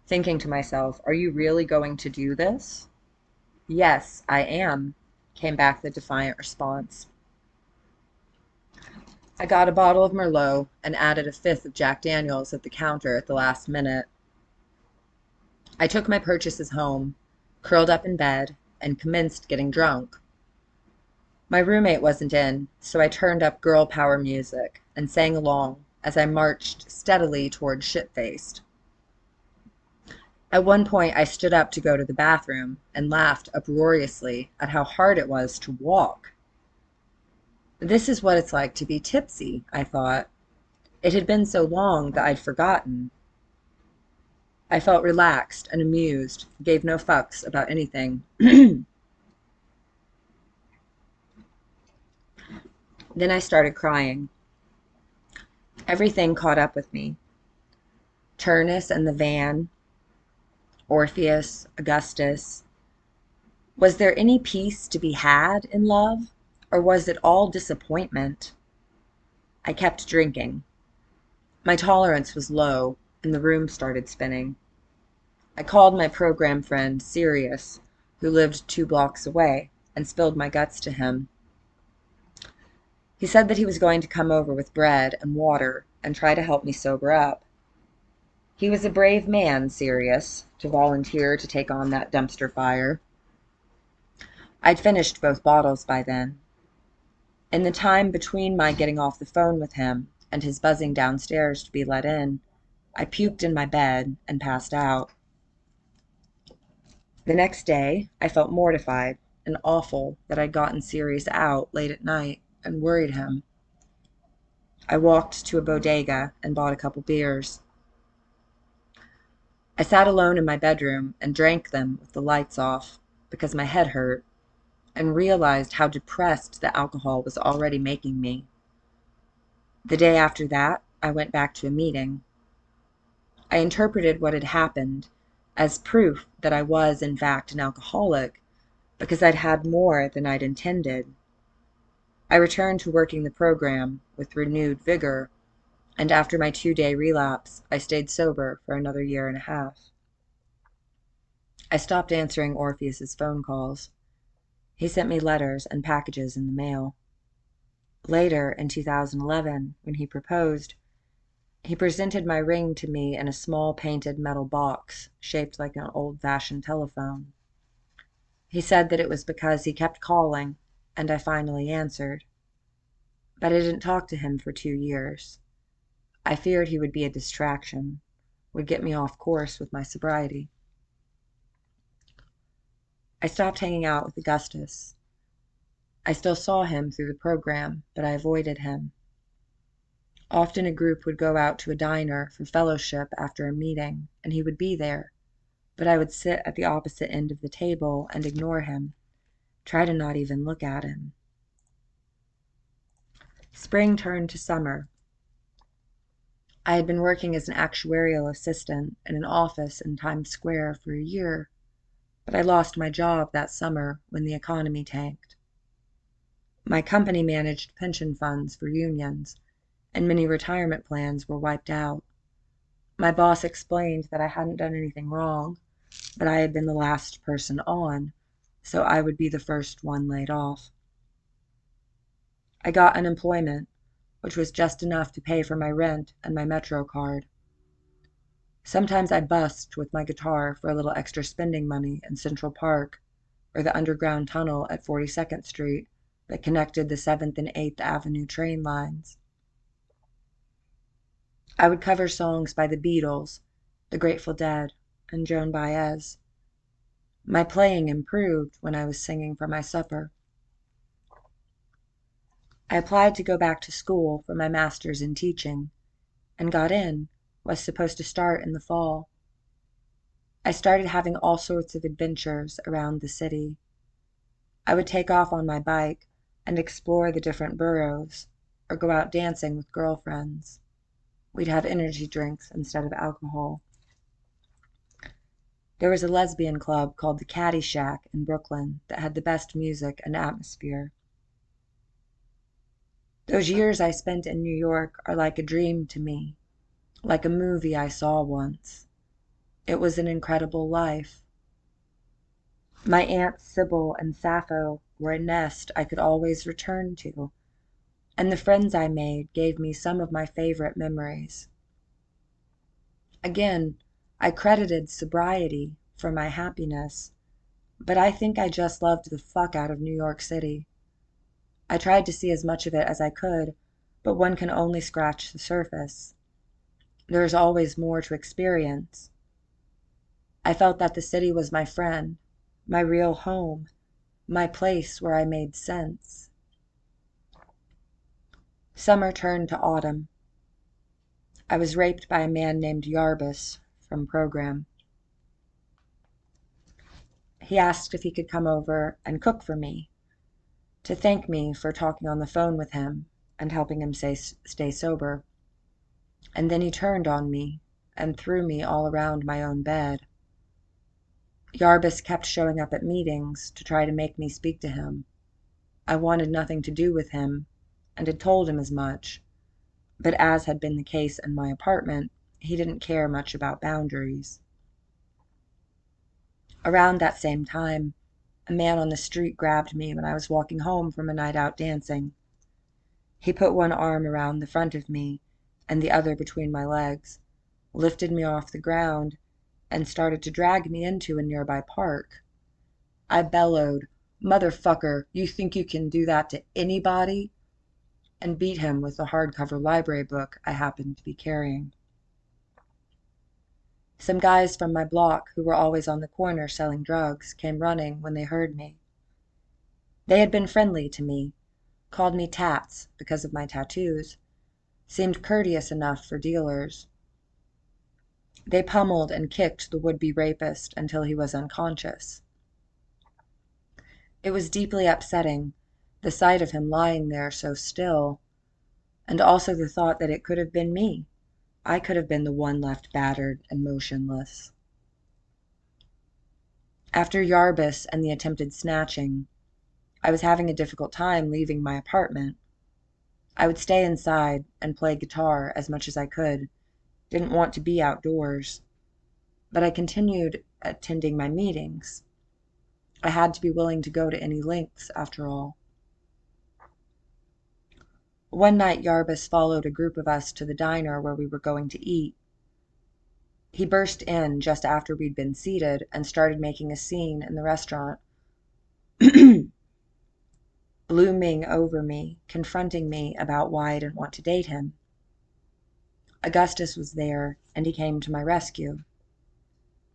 thinking to myself, are you really going to do this? Yes, I am, came back the defiant response. I got a bottle of Merlot and added a fifth of Jack Daniels at the counter at the last minute. I took my purchases home, curled up in bed, and commenced getting drunk. My roommate wasn't in, so I turned up girl power music and sang along as I marched steadily toward shit-faced. At one point, I stood up to go to the bathroom and laughed uproariously at how hard it was to walk. This is what it's like to be tipsy, I thought. It had been so long that I'd forgotten. I felt relaxed and amused, gave no fucks about anything. Then I started crying. Everything caught up with me. Turnus and the van, Orpheus, Augustus. Was there any peace to be had in love, or was it all disappointment? I kept drinking. My tolerance was low, and the room started spinning. I called my program friend, Sirius, who lived 2 blocks away, and spilled my guts to him. He said that he was going to come over with bread and water and try to help me sober up. He was a brave man, Sirius, to volunteer to take on that dumpster fire. I'd finished both bottles by then. In the time between my getting off the phone with him and his buzzing downstairs to be let in, I puked in my bed and passed out. The next day, I felt mortified and awful that I'd gotten Sirius out late at night and worried him. I walked to a bodega and bought a couple beers. I sat alone in my bedroom and drank them with the lights off because my head hurt, and realized how depressed the alcohol was already making me. The day after that, I went back to a meeting. I interpreted what had happened as proof that I was, in fact, an alcoholic, because I'd had more than I'd intended. I returned to working the program with renewed vigor, and after my 2-day relapse, I stayed sober for another year and a half. I stopped answering Orpheus's phone calls. He sent me letters and packages in the mail. Later, in 2011, when he proposed, he presented my ring to me in a small painted metal box shaped like an old-fashioned telephone. He said that it was because he kept calling, and I finally answered. But I didn't talk to him for 2 years. I feared he would be a distraction, would get me off course with my sobriety. I stopped hanging out with Augustus. I still saw him through the program, but I avoided him. Often a group would go out to a diner for fellowship after a meeting, and he would be there, but I would sit at the opposite end of the table and ignore him, try to not even look at him. Spring turned to summer. I had been working as an actuarial assistant in an office in Times Square for a year, but I lost my job that summer when the economy tanked. My company managed pension funds for unions, and many retirement plans were wiped out. My boss explained that I hadn't done anything wrong, but I had been the last person on, so I would be the first one laid off. I got unemployment, which was just enough to pay for my rent and my Metro card. Sometimes I busked with my guitar for a little extra spending money in Central Park, or the underground tunnel at 42nd Street that connected the 7th and 8th Avenue train lines. I would cover songs by the Beatles, the Grateful Dead, and Joan Baez. My playing improved when I was singing for my supper. I applied to go back to school for my master's in teaching, and got in, was supposed to start in the fall. I started having all sorts of adventures around the city. I would take off on my bike and explore the different boroughs, or go out dancing with girlfriends. We'd have energy drinks instead of alcohol. There was a lesbian club called the Caddy Shack in Brooklyn that had the best music and atmosphere. Those years I spent in New York are like a dream to me, like a movie I saw once. It was an incredible life. My aunts Sybil and Sappho were a nest I could always return to, and the friends I made gave me some of my favorite memories. Again, I credited sobriety for my happiness, but I think I just loved the fuck out of New York City. I tried to see as much of it as I could, but one can only scratch the surface. There is always more to experience. I felt that the city was my friend, my real home, my place where I made sense. Summer turned to autumn. I was raped by a man named Yarbus from program. He asked if he could come over and cook for me, to thank me for talking on the phone with him and helping him stay sober. And then he turned on me and threw me all around my own bed. Yarbus kept showing up at meetings to try to make me speak to him. I wanted nothing to do with him, and had told him as much, but as had been the case in my apartment, he didn't care much about boundaries. Around that same time, a man on the street grabbed me when I was walking home from a night out dancing. He put one arm around the front of me and the other between my legs, lifted me off the ground, and started to drag me into a nearby park. I bellowed, "Motherfucker, you think you can do that to anybody?" and beat him with the hardcover library book I happened to be carrying. Some guys from my block who were always on the corner selling drugs came running when they heard me. They had been friendly to me, called me Tats because of my tattoos, seemed courteous enough for dealers. They pummeled and kicked the would-be rapist until he was unconscious. It was deeply upsetting, the sight of him lying there so still, and also the thought that it could have been me. I could have been the one left battered and motionless. After Yarbus and the attempted snatching, I was having a difficult time leaving my apartment. I would stay inside and play guitar as much as I could, didn't want to be outdoors, but I continued attending my meetings. I had to be willing to go to any lengths, after all. One night, Yarbus followed a group of us to the diner where we were going to eat. He burst in just after we'd been seated and started making a scene in the restaurant, looming over me, confronting me about why I didn't want to date him. Augustus was there, and he came to my rescue.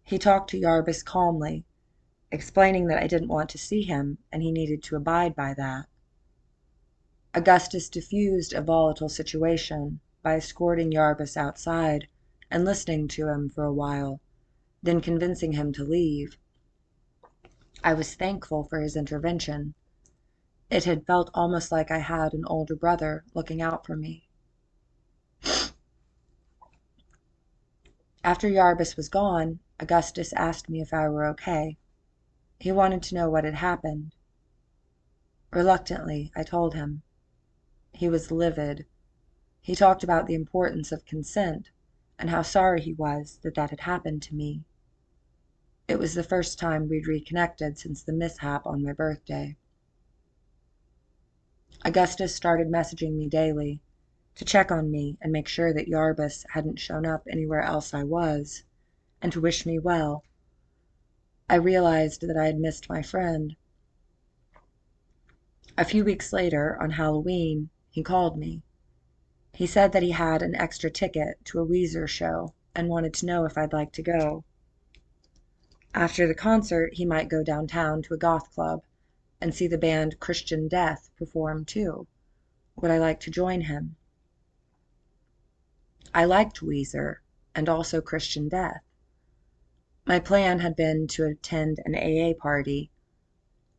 He talked to Yarbus calmly, explaining that I didn't want to see him and he needed to abide by that. Augustus diffused a volatile situation by escorting Yarbus outside and listening to him for a while, then convincing him to leave. I was thankful for his intervention. It had felt almost like I had an older brother looking out for me. After Yarbus was gone, Augustus asked me if I were okay. He wanted to know what had happened. Reluctantly, I told him. He was livid. He talked about the importance of consent and how sorry he was that that had happened to me. It was the first time we'd reconnected since the mishap on my birthday. Augustus started messaging me daily to check on me and make sure that Yarbus hadn't shown up anywhere else I was, and to wish me well. I realized that I had missed my friend. A few weeks later, on Halloween, he called me. He said that he had an extra ticket to a Weezer show and wanted to know if I'd like to go. After the concert, he might go downtown to a goth club and see the band Christian Death perform too. Would I like to join him? I liked Weezer and also Christian Death. My plan had been to attend an AA party,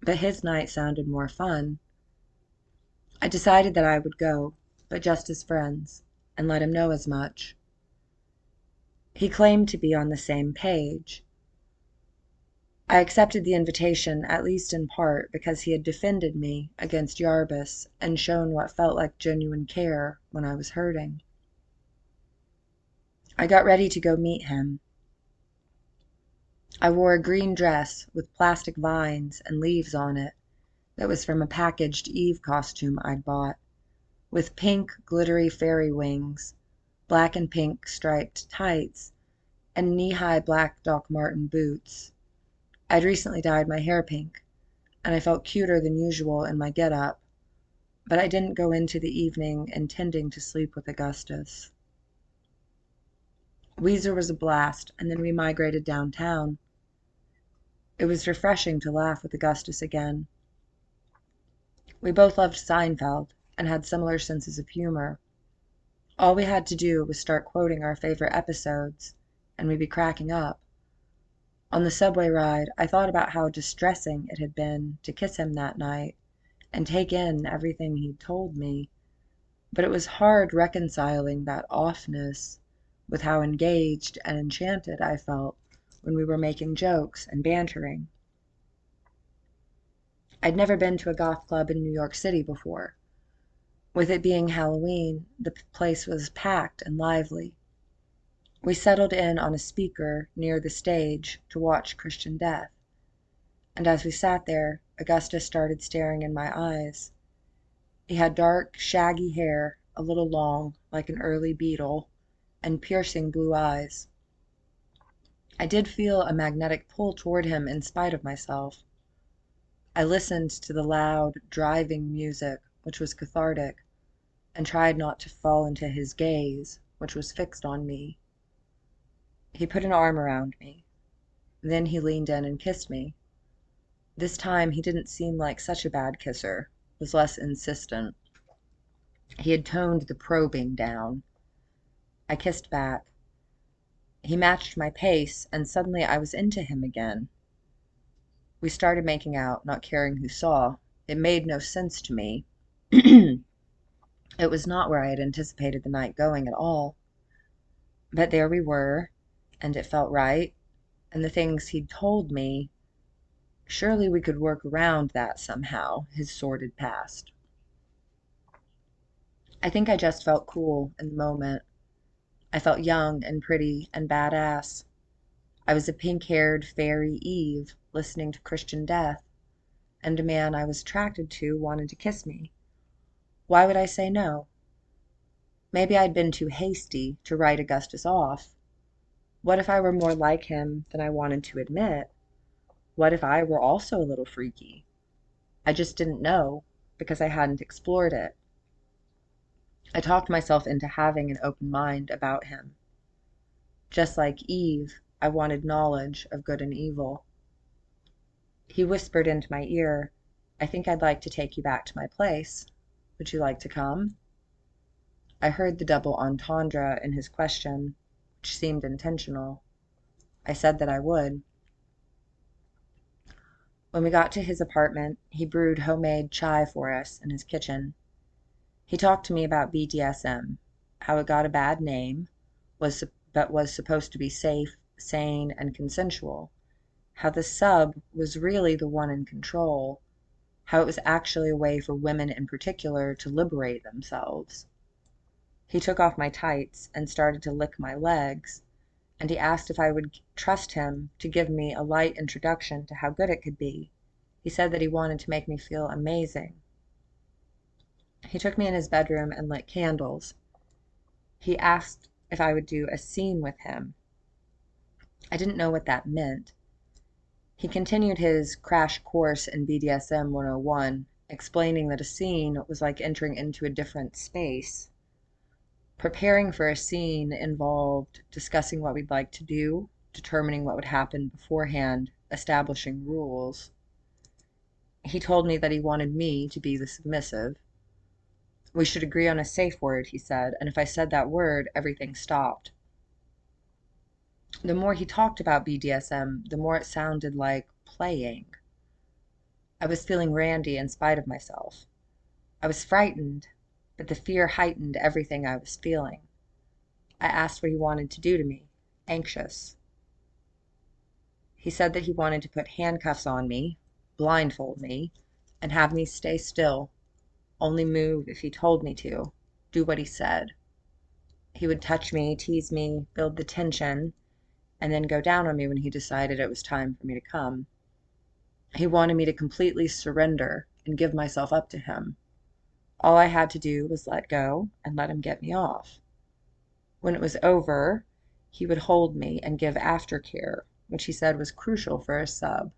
but his night sounded more fun. I decided that I would go, but just as friends, and let him know as much. He claimed to be on the same page. I accepted the invitation, at least in part, because he had defended me against Yarbus and shown what felt like genuine care when I was hurting. I got ready to go meet him. I wore a green dress with plastic vines and leaves on it that was from a packaged Eve costume I'd bought, with pink, glittery fairy wings, black and pink striped tights, and knee-high black Doc Marten boots. I'd recently dyed my hair pink, and I felt cuter than usual in my get-up, but I didn't go into the evening intending to sleep with Augustus. Weezer was a blast, and then we migrated downtown. It was refreshing to laugh with Augustus again. We both loved Seinfeld and had similar senses of humor. All we had to do was start quoting our favorite episodes, and we'd be cracking up. On the subway ride, I thought about how distressing it had been to kiss him that night and take in everything he'd told me, but it was hard reconciling that offness with how engaged and enchanted I felt when we were making jokes and bantering. I'd never been to a goth club in New York City before. With it being Halloween, the place was packed and lively. We settled in on a speaker near the stage to watch Christian Death, and as we sat there, Augustus started staring in my eyes. He had dark, shaggy hair, a little long, like an early beetle, and piercing blue eyes. I did feel a magnetic pull toward him in spite of myself. I listened to the loud, driving music, which was cathartic, and tried not to fall into his gaze, which was fixed on me. He put an arm around me. Then he leaned in and kissed me. This time he didn't seem like such a bad kisser, was less insistent. He had toned the probing down. I kissed back. He matched my pace, and suddenly I was into him again. We started making out, not caring who saw. It made no sense to me. It was not where I had anticipated the night going at all. But there we were, and it felt right, and the things he'd told me Surely we could work around that somehow, his sordid past. I think I just felt cool in the moment. I felt young and pretty and badass. I was a pink-haired fairy Eve listening to Christian death, and a man I was attracted to wanted to kiss me. Why would I say no? Maybe I'd been too hasty to write Augustus off. What if I were more like him than I wanted to admit? What if I were also a little freaky? I just didn't know because I hadn't explored it. I talked myself into having an open mind about him. Just like Eve, I wanted knowledge of good and evil. He whispered into my ear, "I think I'd like to take you back to my place. Would you like to come?" I heard the double entendre in his question, which seemed intentional. I said that I would. When we got to his apartment, he brewed homemade chai for us in his kitchen. He talked to me about BDSM, how it got a bad name, but was supposed to be safe, sane, and consensual, how the sub was really the one in control, how it was actually a way for women in particular to liberate themselves. He took off my tights and started to lick my legs, and he asked if I would trust him to give me a light introduction to how good it could be. He said that he wanted to make me feel amazing. He took me in his bedroom and lit candles. He asked if I would do a scene with him. I didn't know what that meant. He continued his crash course in BDSM 101, explaining that a scene was like entering into a different space. Preparing for a scene involved discussing what we'd like to do, determining what would happen beforehand, establishing rules. He told me that he wanted me to be the submissive. We should agree on a safe word, he said, and if I said that word, everything stopped. The more he talked about BDSM, the more it sounded like playing. I was feeling randy in spite of myself. I was frightened, but the fear heightened everything I was feeling. I asked what he wanted to do to me, anxious. He said that he wanted to put handcuffs on me, blindfold me, and have me stay still, only move if he told me to, do what he said. He would touch me, tease me, build the tension, and then go down on me when he decided it was time for me to come. He wanted me to completely surrender and give myself up to him. All I had to do was let go and let him get me off. When it was over, he would hold me and give aftercare, which he said was crucial for a sub,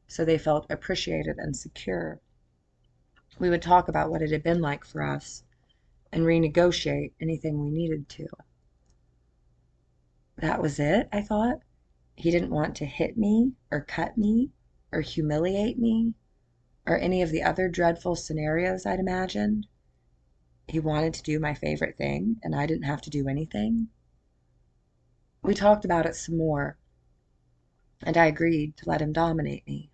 so they felt appreciated and secure. We would talk about what it had been like for us and renegotiate anything we needed to. That was it, I thought. He didn't want to hit me or cut me or humiliate me or any of the other dreadful scenarios I'd imagined. He wanted to do my favorite thing, and I didn't have to do anything. We talked about it some more, and I agreed to let him dominate me.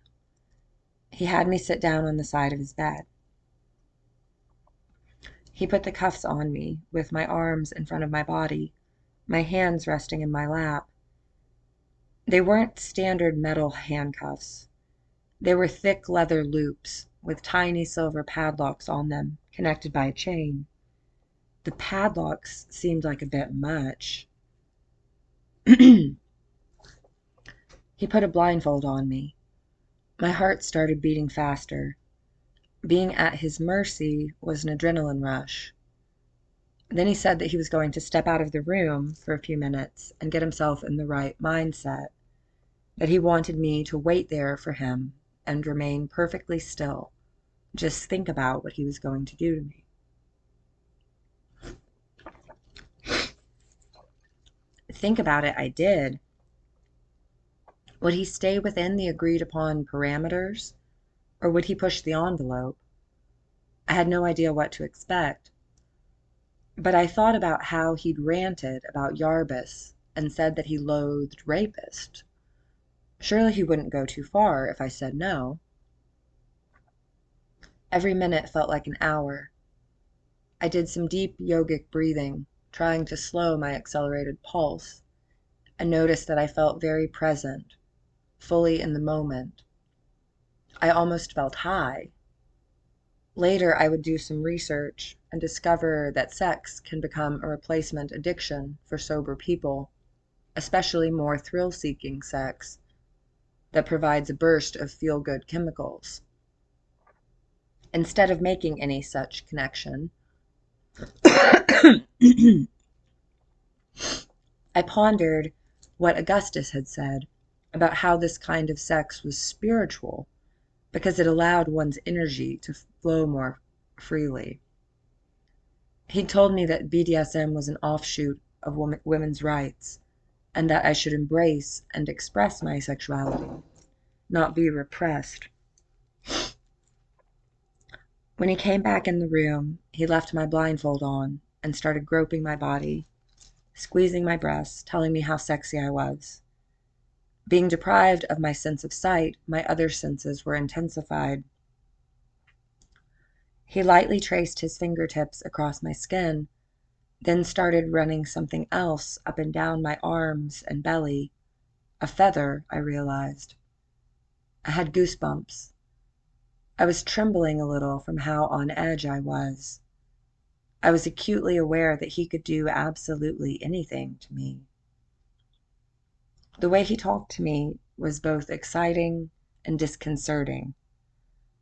He had me sit down on the side of his bed. He put the cuffs on me, with my arms in front of my body, my hands resting in my lap. They weren't standard metal handcuffs. They were thick leather loops with tiny silver padlocks on them, connected by a chain. The padlocks seemed like a bit much. He put a blindfold on me. My heart started beating faster. Being at his mercy was an adrenaline rush. Then he said that he was going to step out of the room for a few minutes and get himself in the right mindset, that he wanted me to wait there for him and remain perfectly still, just think about what he was going to do to me. Think about it, I did. Would he stay within the agreed upon parameters, or would he push the envelope? I had no idea what to expect. But I thought about how he'd ranted about Yarbus and said that he loathed rapists. Surely he wouldn't go too far if I said no. Every minute felt like an hour. I did some deep yogic breathing, trying to slow my accelerated pulse, and noticed that I felt very present, fully in the moment. I almost felt high. Later, I would do some research and discover that sex can become a replacement addiction for sober people, especially more thrill-seeking sex that provides a burst of feel-good chemicals. Instead of making any such connection, I pondered what Augustus had said about how this kind of sex was spiritual because it allowed one's energy to flow more freely. He told me that BDSM was an offshoot of women's rights and that I should embrace and express my sexuality, not be repressed. When he came back in the room, he left my blindfold on and started groping my body, squeezing my breasts, telling me how sexy I was. Being deprived of my sense of sight, my other senses were intensified. He lightly traced his fingertips across my skin, then started running something else up and down my arms and belly. A feather, I realized. I had goosebumps. I was trembling a little from how on edge I was. I was acutely aware that he could do absolutely anything to me. The way he talked to me was both exciting and disconcerting.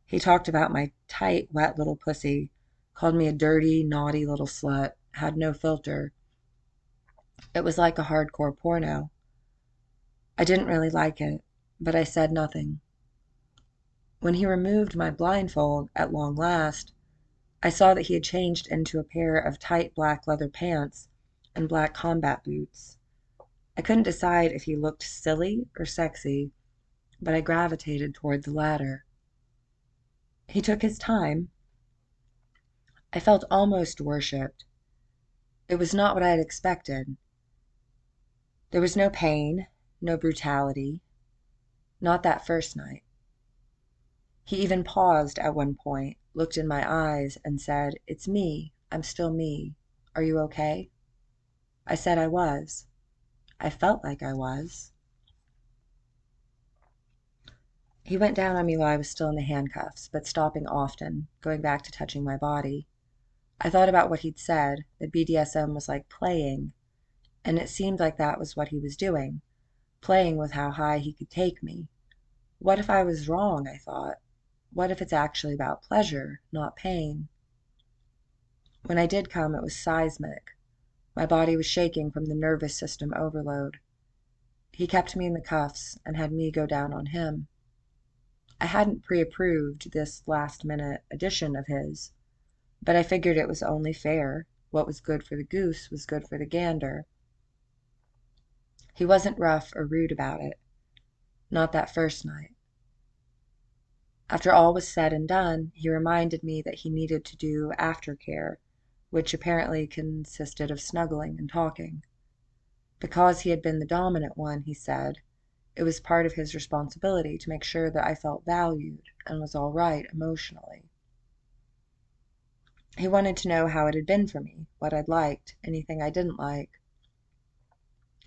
He talked about my tight, wet little pussy, called me a dirty, naughty little slut, had no filter. It was like a hardcore porno. I didn't really like it, but I said nothing. When he removed my blindfold at long last, I saw that he had changed into a pair of tight black leather pants and black combat boots. I couldn't decide if he looked silly or sexy, but I gravitated toward the latter. He took his time. I felt almost worshipped. It was not what I had expected. There was no pain, no brutality, not that first night. He even paused at one point, looked in my eyes, and said, "It's me. I'm still me. Are you okay?" I said I was. I felt like I was. He went down on me while I was still in the handcuffs, but stopping often, going back to touching my body. I thought about what he'd said, that BDSM was like playing, and it seemed like that was what he was doing, playing with how high he could take me. What if I was wrong, I thought? What if it's actually about pleasure, not pain? When I did come, it was seismic. My body was shaking from the nervous system overload. He kept me in the cuffs and had me go down on him. I hadn't pre-approved this last-minute addition of his, but I figured it was only fair. What was good for the goose was good for the gander. He wasn't rough or rude about it. Not that first night. After all was said and done, he reminded me that he needed to do aftercare, which apparently consisted of snuggling and talking. Because he had been the dominant one, he said, it was part of his responsibility to make sure that I felt valued and was all right emotionally. He wanted to know how it had been for me, what I'd liked, anything I didn't like.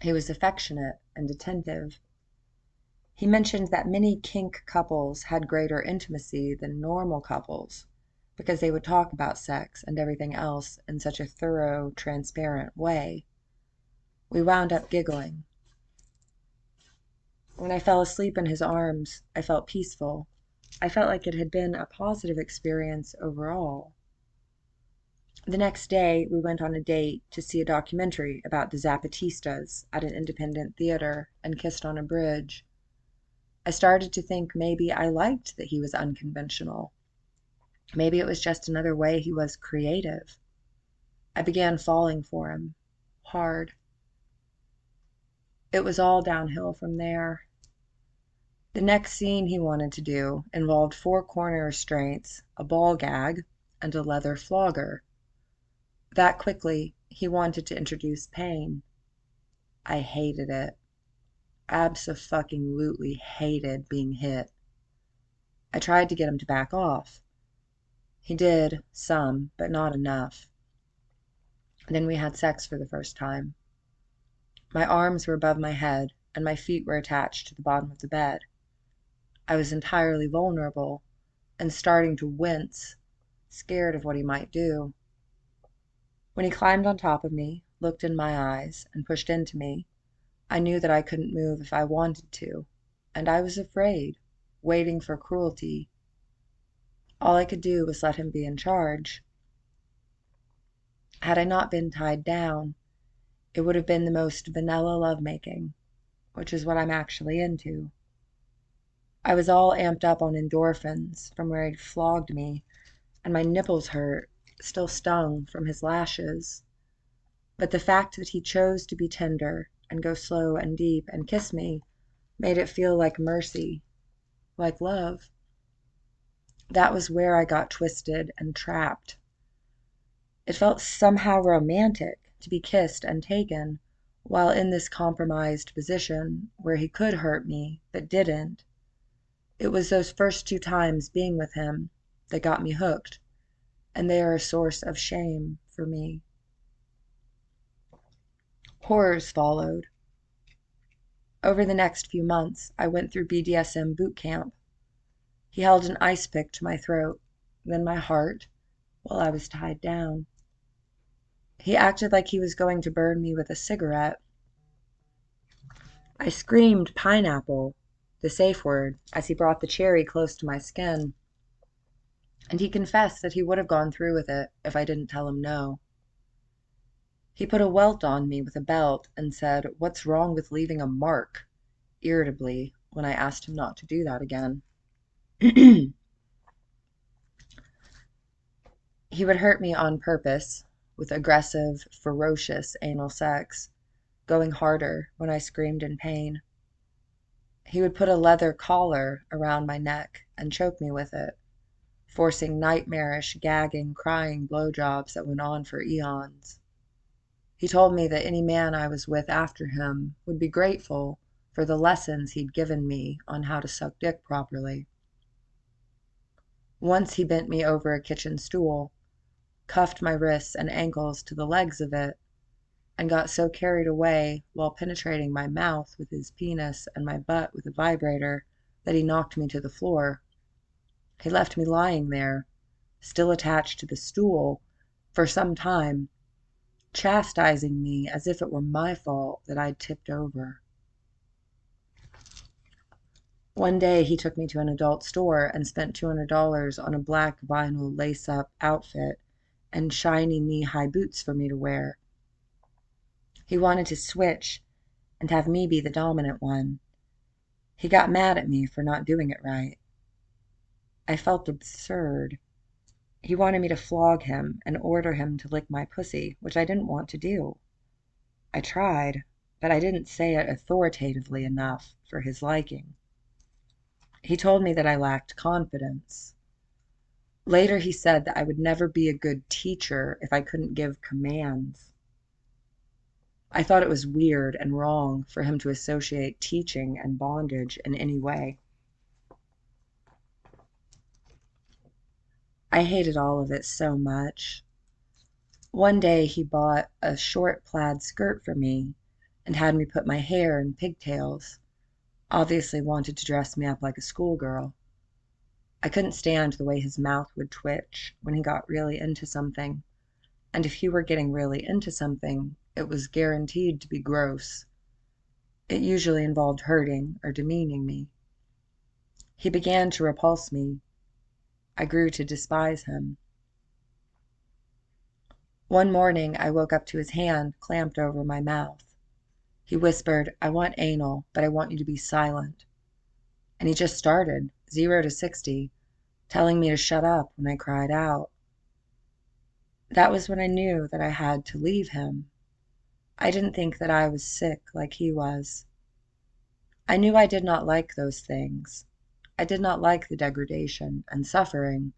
He was affectionate and attentive. He mentioned that many kink couples had greater intimacy than normal couples because they would talk about sex and everything else in such a thorough, transparent way. We wound up giggling. When I fell asleep in his arms, I felt peaceful. I felt like it had been a positive experience overall. The next day, we went on a date to see a documentary about the Zapatistas at an independent theater and kissed on a bridge. I started to think maybe I liked that he was unconventional. Maybe it was just another way he was creative. I began falling for him. Hard. It was all downhill from there. The next scene he wanted to do involved 4 corner restraints, a ball gag, and a leather flogger. That quickly, he wanted to introduce pain. I hated it. Abso-fucking-lutely hated being hit. I tried to get him to back off. He did, some, but not enough. Then we had sex for the first time. My arms were above my head, and my feet were attached to the bottom of the bed. I was entirely vulnerable and starting to wince, scared of what he might do. When he climbed on top of me, looked in my eyes, and pushed into me, I knew that I couldn't move if I wanted to, and I was afraid, waiting for cruelty. All I could do was let him be in charge. Had I not been tied down, it would have been the most vanilla lovemaking, which is what I'm actually into. I was all amped up on endorphins from where he'd flogged me, and my nipples hurt, still stung from his lashes. But the fact that he chose to be tender and go slow and deep and kiss me made it feel like mercy, like love. That was where I got twisted and trapped. It felt somehow romantic to be kissed and taken while in this compromised position where he could hurt me but didn't. It was those first 2 times being with him that got me hooked, and they are a source of shame for me. Horrors followed. Over the next few months, I went through BDSM boot camp. He held an ice pick to my throat, then my heart, while I was tied down. He acted like he was going to burn me with a cigarette. I screamed pineapple, the safe word, as he brought the cherry close to my skin, and he confessed that he would have gone through with it if I didn't tell him no. He put a welt on me with a belt and said, "What's wrong with leaving a mark?" irritably when I asked him not to do that again. He would hurt me on purpose with aggressive, ferocious anal sex, going harder when I screamed in pain. He would put a leather collar around my neck and choke me with it, forcing nightmarish, gagging, crying blowjobs that went on for eons. He told me that any man I was with after him would be grateful for the lessons he'd given me on how to suck dick properly. Once he bent me over a kitchen stool, cuffed my wrists and ankles to the legs of it, and got so carried away while penetrating my mouth with his penis and my butt with a vibrator that he knocked me to the floor. He left me lying there, still attached to the stool, for some time, chastising me as if it were my fault that I'd tipped over. One day he took me to an adult store and spent $200 on a black vinyl lace-up outfit and shiny knee-high boots for me to wear. He wanted to switch and have me be the dominant one. He got mad at me for not doing it right. I felt absurd. He wanted me to flog him and order him to lick my pussy, which I didn't want to do. I tried, but I didn't say it authoritatively enough for his liking. He told me that I lacked confidence. Later he said that I would never be a good teacher if I couldn't give commands. I thought it was weird and wrong for him to associate teaching and bondage in any way. I hated all of it so much. One day he bought a short plaid skirt for me and had me put my hair in pigtails, obviously wanted to dress me up like a schoolgirl. I couldn't stand the way his mouth would twitch when he got really into something, and if he were getting really into something, it was guaranteed to be gross. It usually involved hurting or demeaning me. He began to repulse me. I grew to despise him. One morning I woke up to his hand clamped over my mouth. He whispered, "I want anal, but I want you to be silent." And he just started, 0 to 60, telling me to shut up when I cried out. That was when I knew that I had to leave him. I didn't think that I was sick like he was. I knew I did not like those things. I did not like the degradation and suffering,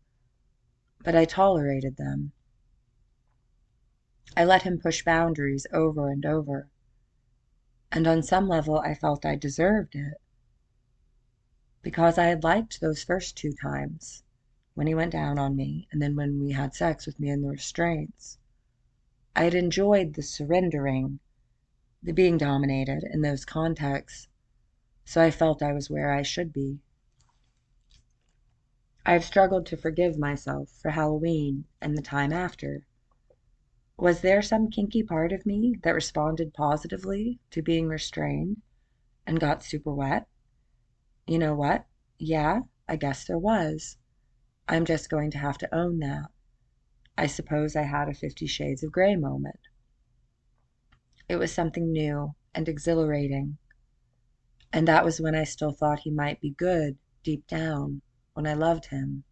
but I tolerated them. I let him push boundaries over and over, and on some level I felt I deserved it, because I had liked those first 2 times, when he went down on me and then when we had sex with me in the restraints. I had enjoyed the surrendering, the being dominated in those contexts, so I felt I was where I should be. I have struggled to forgive myself for Halloween and the time after. Was there some kinky part of me that responded positively to being restrained and got super wet? You know what? Yeah, I guess there was. I'm just going to have to own that. I suppose I had a 50 Shades of Grey moment. It was something new and exhilarating, and that was when I still thought he might be good deep down, when I loved him.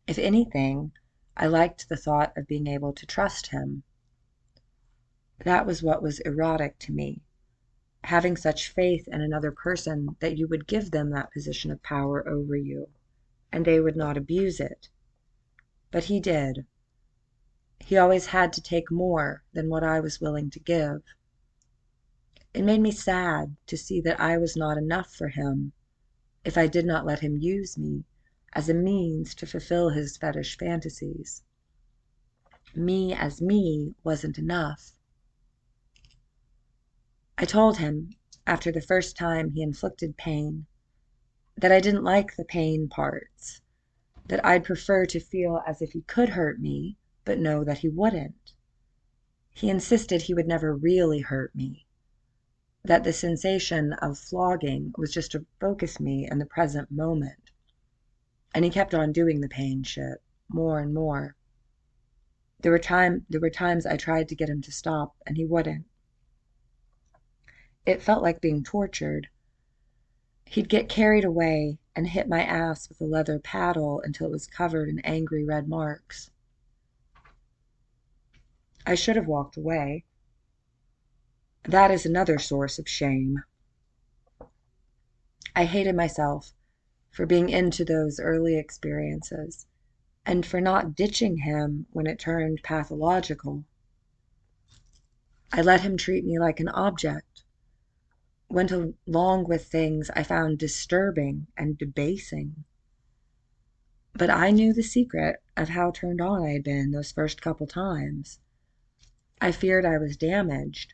If anything, I liked the thought of being able to trust him. That was what was erotic to me, having such faith in another person that you would give them that position of power over you, and they would not abuse it. But he did. He always had to take more than what I was willing to give. It made me sad to see that I was not enough for him if I did not let him use me as a means to fulfill his fetish fantasies. Me as me wasn't enough. I told him, after the first time he inflicted pain, that I didn't like the pain parts, that I'd prefer to feel as if he could hurt me, but know that he wouldn't. He insisted he would never really hurt me, that the sensation of flogging was just to focus me in the present moment. And he kept on doing the pain shit, more and more. There were times I tried to get him to stop, and he wouldn't. It felt like being tortured. He'd get carried away and hit my ass with a leather paddle until it was covered in angry red marks. I should have walked away. That is another source of shame. I hated myself for being into those early experiences and for not ditching him when it turned pathological. I let him treat me like an object, went along with things I found disturbing and debasing. But I knew the secret of how turned on I had been those first couple times. I feared I was damaged.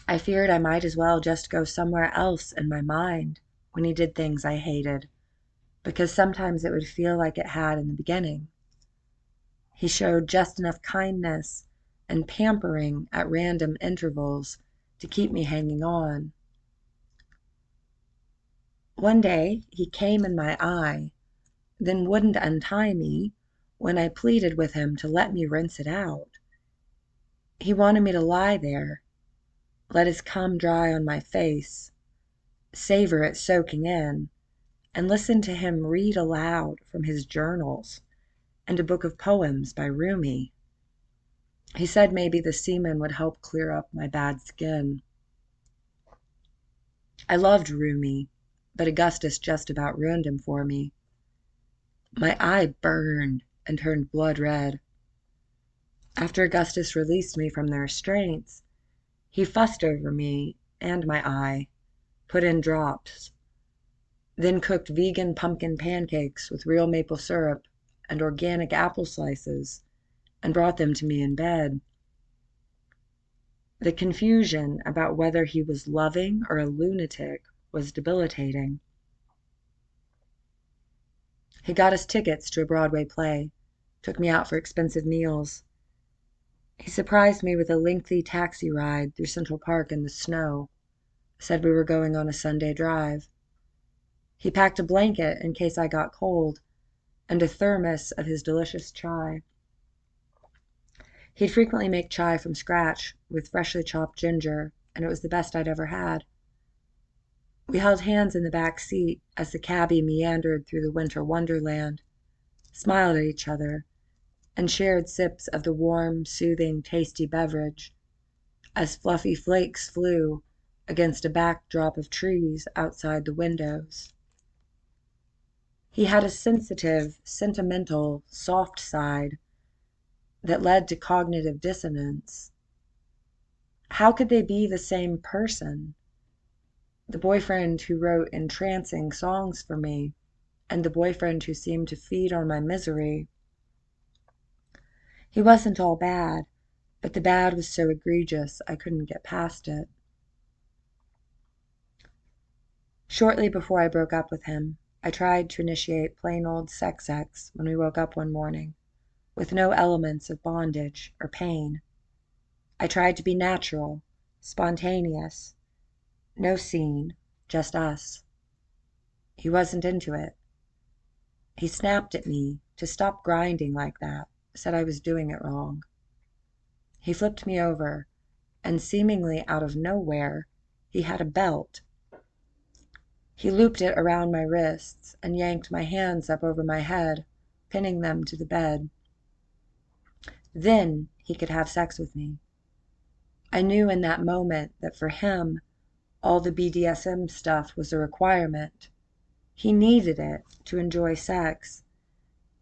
I feared I might as well just go somewhere else in my mind when he did things I hated, because sometimes it would feel like it had in the beginning. He showed just enough kindness and pampering at random intervals to keep me hanging on. One day he came in my eye, then wouldn't untie me when I pleaded with him to let me rinse it out. He wanted me to lie there, let his cum dry on my face, savor it soaking in, and listen to him read aloud from his journals and a book of poems by Rumi. He said maybe the semen would help clear up my bad skin. I loved Rumi, but Augustus just about ruined him for me. My eye burned and turned blood red. After Augustus released me from the restraints, he fussed over me and my eye, put in drops, then cooked vegan pumpkin pancakes with real maple syrup and organic apple slices and brought them to me in bed. The confusion about whether he was loving or a lunatic was debilitating. He got us tickets to a Broadway play, took me out for expensive meals. He surprised me with a lengthy taxi ride through Central Park in the snow, said we were going on a Sunday drive. He packed a blanket in case I got cold, and a thermos of his delicious chai. He'd frequently make chai from scratch with freshly chopped ginger, and it was the best I'd ever had. We held hands in the back seat as the cabbie meandered through the winter wonderland, smiled at each other, and shared sips of the warm, soothing, tasty beverage as fluffy flakes flew against a backdrop of trees outside the windows. He had a sensitive, sentimental, soft side that led to cognitive dissonance. How could they be the same person? The boyfriend who wrote entrancing songs for me, and the boyfriend who seemed to feed on my misery. He wasn't all bad, but the bad was so egregious I couldn't get past it. Shortly before I broke up with him, I tried to initiate plain old sex when we woke up one morning, with no elements of bondage or pain. I tried to be natural, spontaneous, no scene, just us. He wasn't into it. He snapped at me to stop grinding like that, said I was doing it wrong. He flipped me over, and seemingly out of nowhere, he had a belt. He looped it around my wrists and yanked my hands up over my head, pinning them to the bed. Then he could have sex with me. I knew in that moment that for him, all the BDSM stuff was a requirement. He needed it to enjoy sex.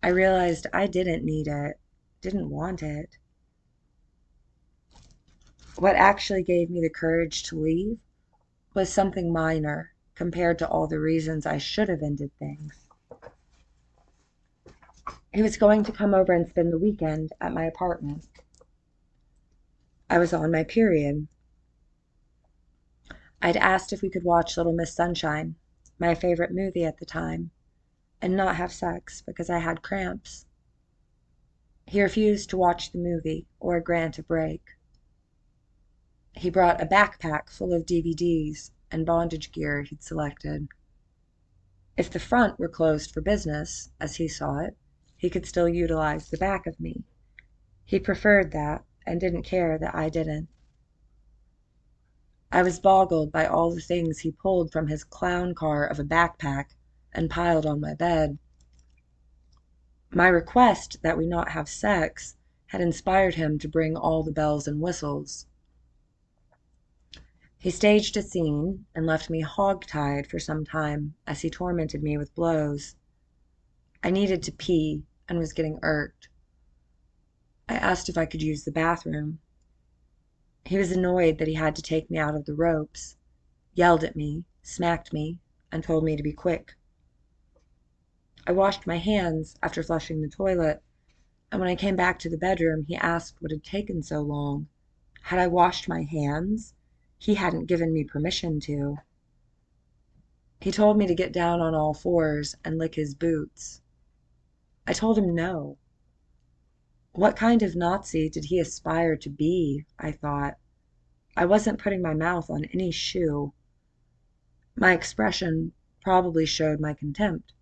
I realized I didn't need it, didn't want it. What actually gave me the courage to leave was something minor compared to all the reasons I should have ended things. He was going to come over and spend the weekend at my apartment. I was on my period. I'd asked if we could watch Little Miss Sunshine, my favorite movie at the time, and not have sex because I had cramps. He refused to watch the movie or grant a break. He brought a backpack full of DVDs and bondage gear he'd selected. If the front were closed for business, as he saw it, he could still utilize the back of me. He preferred that and didn't care that I didn't. I was boggled by all the things he pulled from his clown car of a backpack and piled on my bed. My request that we not have sex had inspired him to bring all the bells and whistles. He staged a scene and left me hog-tied for some time as he tormented me with blows. I needed to pee and was getting irked. I asked if I could use the bathroom. He was annoyed that he had to take me out of the ropes, yelled at me, smacked me, and told me to be quick. I washed my hands after flushing the toilet, and when I came back to the bedroom, he asked what had taken so long. Had I washed my hands? He hadn't given me permission to. He told me to get down on all fours and lick his boots. I told him no. What kind of Nazi did he aspire to be, I thought. I wasn't putting my mouth on any shoe. My expression probably showed my contempt.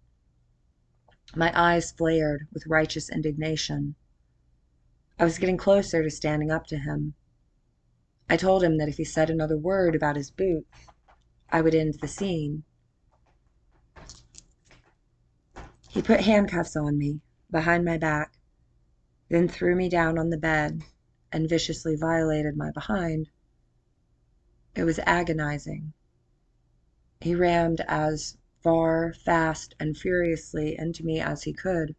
My eyes flared with righteous indignation. I was getting closer to standing up to him. I told him that if he said another word about his boots, I would end the scene. He put handcuffs on me, behind my back, then threw me down on the bed and viciously violated my behind. It was agonizing. He rammed as far, fast, and furiously into me as he could.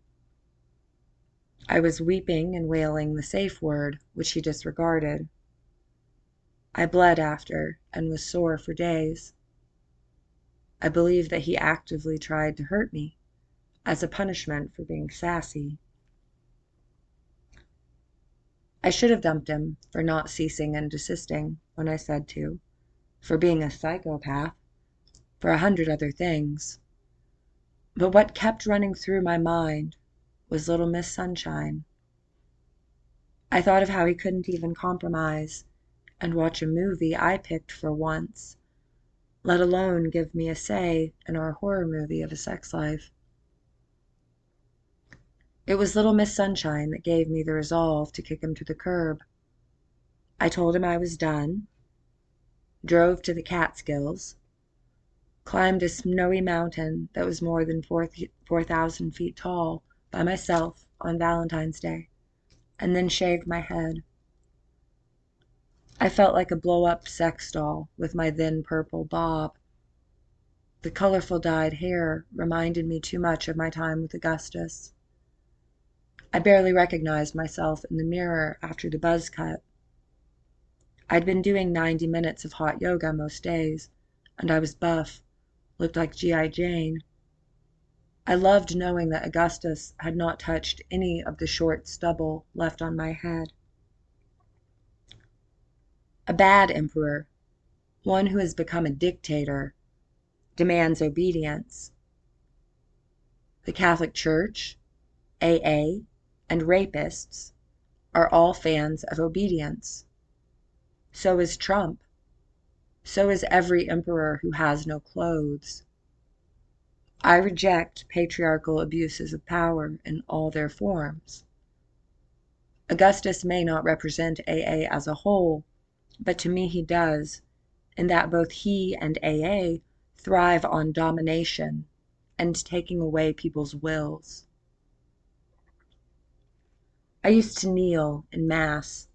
I was weeping and wailing the safe word, which he disregarded. I bled after and was sore for days. I believe that he actively tried to hurt me as a punishment for being sassy. I should have dumped him for not ceasing and desisting when I said to, for being a psychopath, for 100 other things. But what kept running through my mind was Little Miss Sunshine. I thought of how he couldn't even compromise and watch a movie I picked for once, let alone give me a say in our horror movie of a sex life. It was Little Miss Sunshine that gave me the resolve to kick him to the curb. I told him I was done, drove to the Catskills, climbed a snowy mountain that was more than 4,000 feet tall by myself on Valentine's Day, and then shaved my head. I felt like a blow-up sex doll with my then purple bob. The colorful dyed hair reminded me too much of my time with Augustus. I barely recognized myself in the mirror after the buzz cut. I'd been doing 90 minutes of hot yoga most days, and I was buff, looked like G.I. Jane. I loved knowing that Augustus had not touched any of the short stubble left on my head. A bad emperor, one who has become a dictator, demands obedience. The Catholic Church, AA, and rapists are all fans of obedience. So is Trump. So is every emperor who has no clothes. I reject patriarchal abuses of power in all their forms. Augustus may not represent AA as a whole, but to me he does, in that both he and AA thrive on domination and taking away people's wills. I used to kneel in Mass,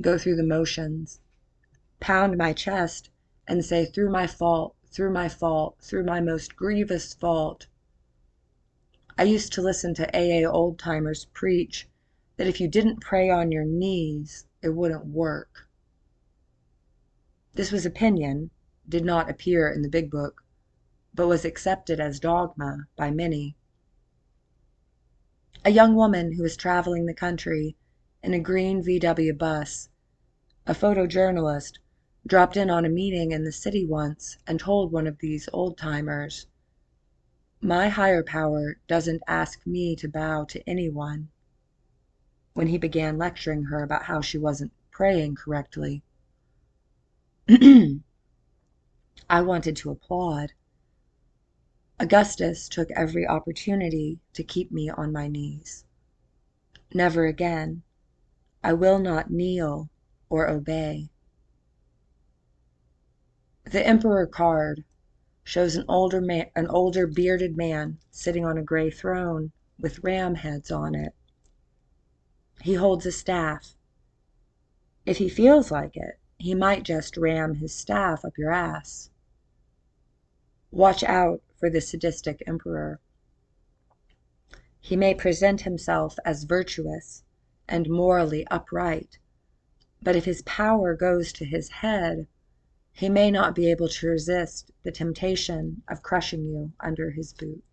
go through the motions, pound my chest, and say, through my fault, through my fault, through my most grievous fault. I used to listen to AA old-timers preach that if you didn't pray on your knees, it wouldn't work. This was opinion, did not appear in the Big Book, but was accepted as dogma by many. A young woman who was traveling the country in a green VW bus, a photojournalist, dropped in on a meeting in the city once and told one of these old-timers, "My higher power doesn't ask me to bow to anyone," when he began lecturing her about how she wasn't praying correctly. I wanted to applaud. Augustus took every opportunity to keep me on my knees. Never again. I will not kneel or obey. The Emperor card shows an older bearded man sitting on a gray throne with ram heads on it. He holds a staff. If he feels like it, he might just ram his staff up your ass. Watch out for the sadistic emperor. He may present himself as virtuous and morally upright, but if his power goes to his head, he may not be able to resist the temptation of crushing you under his boot.